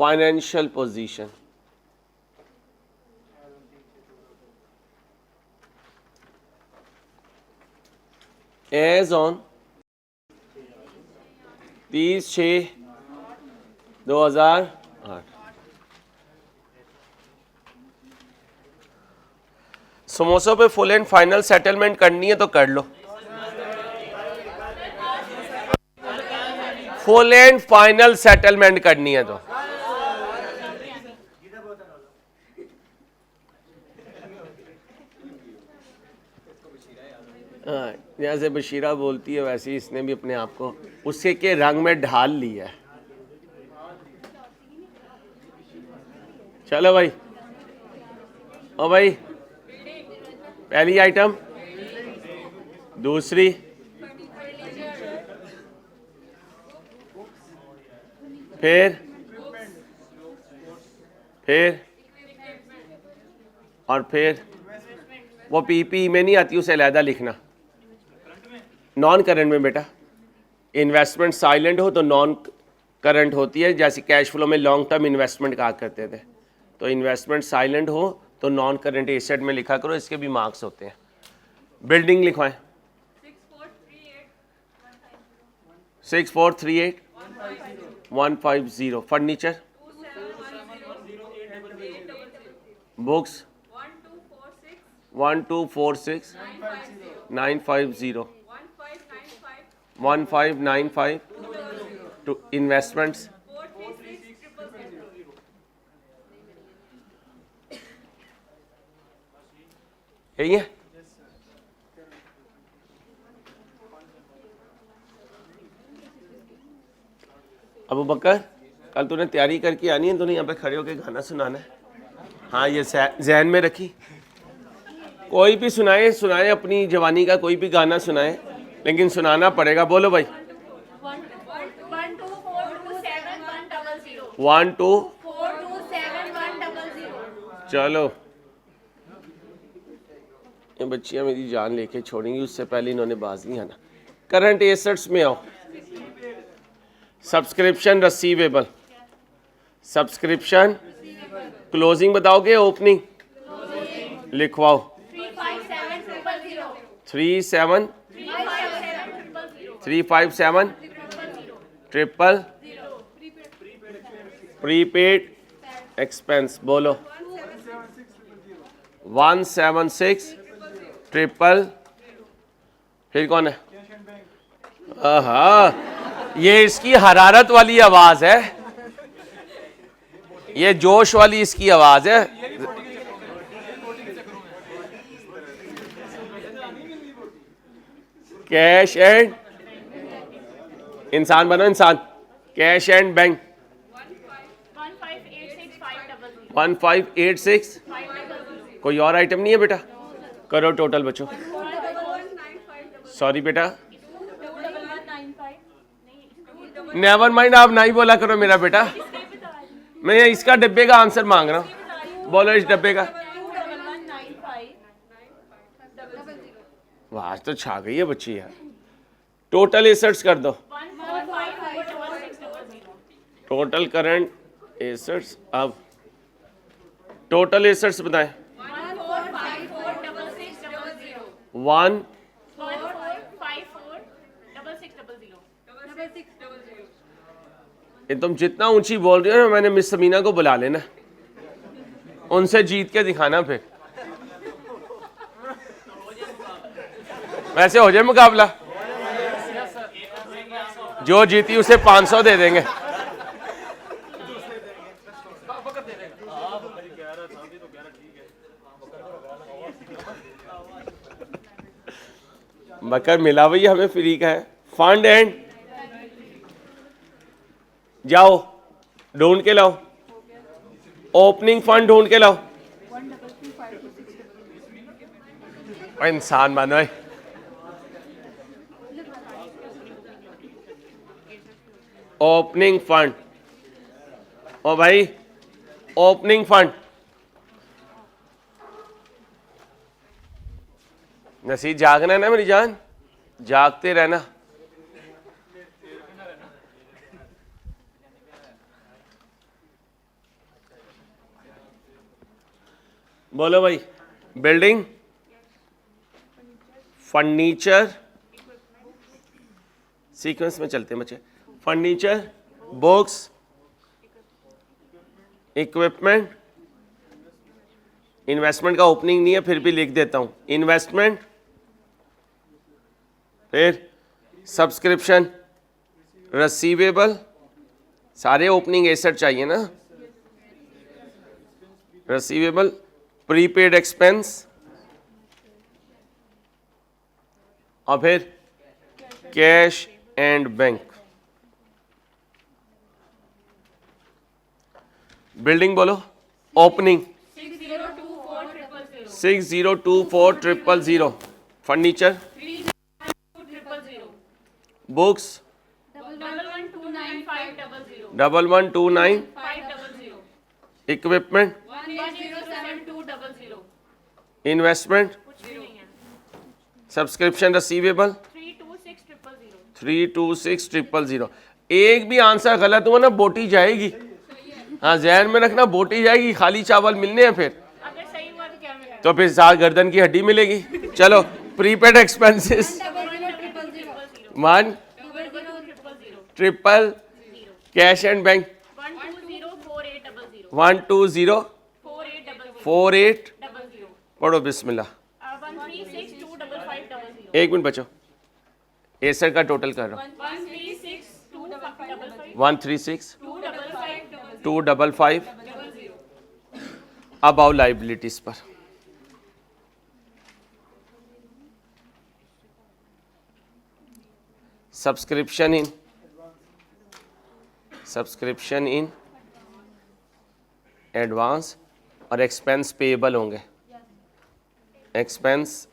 financial position. As on 30/6/2008। समोसों पे फुल एंड फाइनल सेटलमेंट करनी है तो कर लो। फुल एंड फाइनल सेटलमेंट करनी है तो जैसे बशीरा बोलती है वैसे ही इसने भी अपने आप को उसके के रंग में ढाल लिया है। चलो भाई, ओ भाई पहली आइटम दूसरी फिर और फिर वो पीपी में नहीं आती, उसे अलहदा लिखना। नॉन करंट में बेटा इन्वेस्टमेंट साइलेंट हो तो नॉन करंट होती है, जैसे कैश फ्लो में लॉन्ग टर्म इन्वेस्टमेंट कहा करते थे। तो इन्वेस्टमेंट साइलेंट हो तो नॉन करंट एसेट में लिखा करो, इसके भी मार्क्स होते हैं। बिल्डिंग लिखवाएं 6438 150। फर्नीचर बुक्स 1246 950 1595 टू इन्वेस्टमेंट्स यही है। अबू बकर कल तूने तैयारी करके आनी है, तूने यहाँ पे खड़े होकर गाना सुनाना है। हाँ ये जहन में रखी, कोई भी सुनाए सुनाए, अपनी जवानी का कोई भी गाना सुनाए, लेकिन सुनाना पड़ेगा। बोलो भाई 1247 चलो ये बच्चियां मेरी जान लेके छोड़ेंगी, उससे पहले इन्होंने बाज नहीं आना। करंट एसेट्स में आओ। सब्सक्रिप्शन रिसीवेबल, सब्सक्रिप्शन क्लोजिंग बताओगे, ओपनिंग लिखवाओ 357 ट्रिपल प्रीपेड एक्सपेंस। बोलो 176 ट्रिपल, फिर कौन है? ये इसकी हरारत वाली आवाज है, ये जोश वाली इसकी आवाज है। कैश एंड इंसान बनो, इंसान। Cash and bank 1586। कोई और आइटम नहीं है बेटा? करो टोटल बच्चों। सॉरी बेटा, नेवर माइंड, आप नहीं बोला करो मेरा बेटा। मैं इसका डब्बे का आंसर मांग रहा हूँ, बोलो इस डब्बे का। आज तो छा गई है बच्ची यार। टोटल एसेट्स कर दो, टोटल करंट एसेट्स। अब टोटल एसेट्स बताएं। 1 ये तुम जितना ऊंची बोल रही हो ना, मैंने मिस समीना को बुला लेना, उनसे जीत के दिखाना, फिर वैसे हो जाए मुकाबला। जो जीती उसे 500 दे देंगे। बकर मिला भैया, हमें फ्री का है। फंड एंड जाओ ढूंढ के लाओ, ओपनिंग फंड ढूंढ के लाओ। इंसान मानो, ओपनिंग फंड। ओ भाई ओपनिंग फंड, नसीब जागना है ना मेरी जान, जागते रहना। बोलो भाई। बिल्डिंग, फर्नीचर, सीक्वेंस में चलते हैं बच्चे। Furniture, books, equipment. इन्वेस्टमेंट का ओपनिंग नहीं है, फिर भी लिख देता हूं। इन्वेस्टमेंट, फिर सब्सक्रिप्शन, रिसीवेबल, सारे ओपनिंग एसेट चाहिए ना। रिसीवेबल, प्रीपेड एक्सपेंस, और फिर कैश एंड बैंक। बिल्डिंग बोलो, opening 602400। Furniture books 1129,500. 1129 equipment 107200. Investment कुछ भी नहीं है. Subscription receivable 326,000. 326,000. एक भी आंसर गलत हुआ ना बोटी जाएगी. हाँ जहन में रखना बोटी जाएगी, खाली चावल मिलने हैं फिर अगर सही हुआ तो क्या मिलेगा? तो फिर साथ गर्दन की हड्डी मिलेगी. चलो prepaid expenses 1 triple cash and bank 1204800. 12048 पढ़ो बिस्मिल्लाह. 1362500. एक मिनट बचो, एसर का टोटल कर रहा हूँ. 1362500. अब आओ लाइबिलिटीज पर. सब्सक्रिप्शन इन एडवांस और एक्सपेंस पेएबल होंगे. एक्सपेंस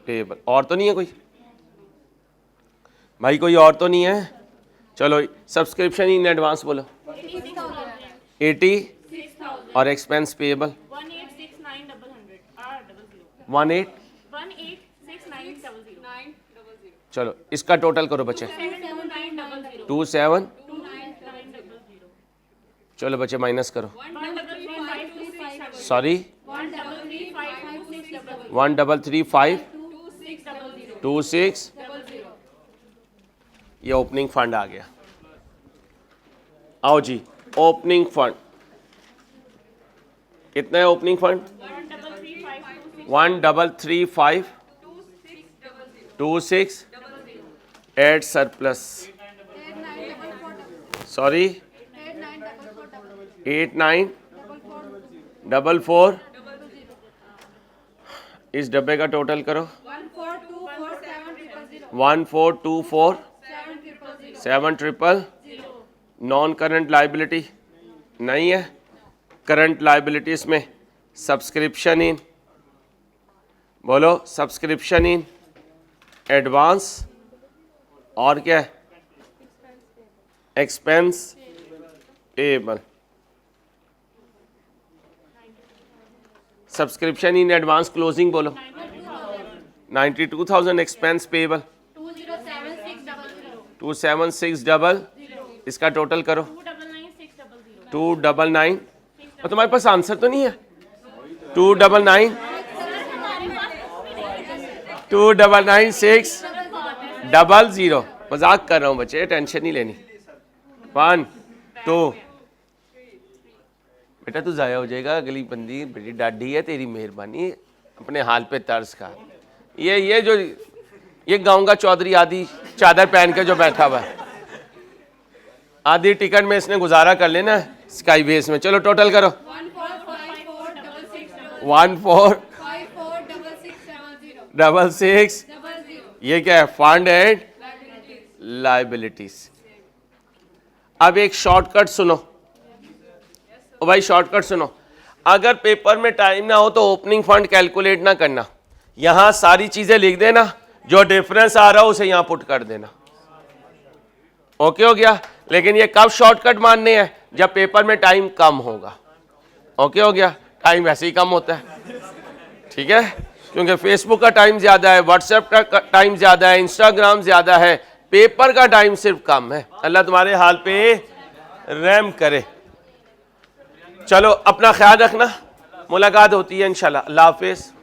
पेएबल और तो नहीं है कोई भाई, कोई और तो नहीं है. चलो सब्सक्रिप्शन इन एडवांस बोलो 80 और एक्सपेंस पेएबल 18. चलो इसका टोटल करो बच्चे 27. चलो बच्चे माइनस करो. सॉरी 133,526. ये ओपनिंग फंड आ गया. आओ जी ओपनिंग फंड कितना है? Opening fund 133,526 add surplus. Sorry 8944. इस डब्बे का टोटल करो 1424,700. नॉन करंट लाइबिलिटी नहीं है. करंट लाइबिलिटीज में सब्सक्रिप्शन इन बोलो, सब्सक्रिप्शन इन एडवांस और क्या है? Expense payable. Subscription in advance closing बोलो 92,000. Expense payable 27600. इसका टोटल करो 299. और तुम्हारे पास आंसर तो नहीं है? 299,600. मजाक कर रहा हूँ बच्चे, टेंशन नहीं लेनी. 1 2 बेटा तू जाया हो जाएगा. अगली बंदी बड़ी डाढ़ी है, तेरी मेहरबानी, अपने हाल पे तर्स का. ये जो ये गांव का चौधरी आदि चादर पहन के जो बैठा हुआ है, आधी टिकट में इसने गुजारा कर लेना स्काई बेस में. चलो टोटल करो 145666. ये क्या है? Fund and liabilities. अब एक शॉर्टकट सुनो ओ भाई, शॉर्टकट सुनो. अगर पेपर में टाइम ना हो तो ओपनिंग फंड कैलकुलेट ना करना, यहां सारी चीजें लिख देना, जो डिफरेंस आ रहा हो उसे यहां पुट कर देना. ओके हो गया? लेकिन ये कब शॉर्टकट मानने हैं? जब पेपर में टाइम कम होगा. ओके हो गया? टाइम वैसे ही कम होता है, ठीक है, क्योंकि फेसबुक का टाइम ज्यादा है, व्हाट्सएप का टाइम ज्यादा है, इंस्टाग्राम ज्यादा है, पेपर का टाइम सिर्फ कम है. अल्लाह तुम्हारे हाल पे रहम करे. चलो अपना ख्याल रखना, मुलाकात होती है इंशाल्लाह. अल्लाह हाफिज.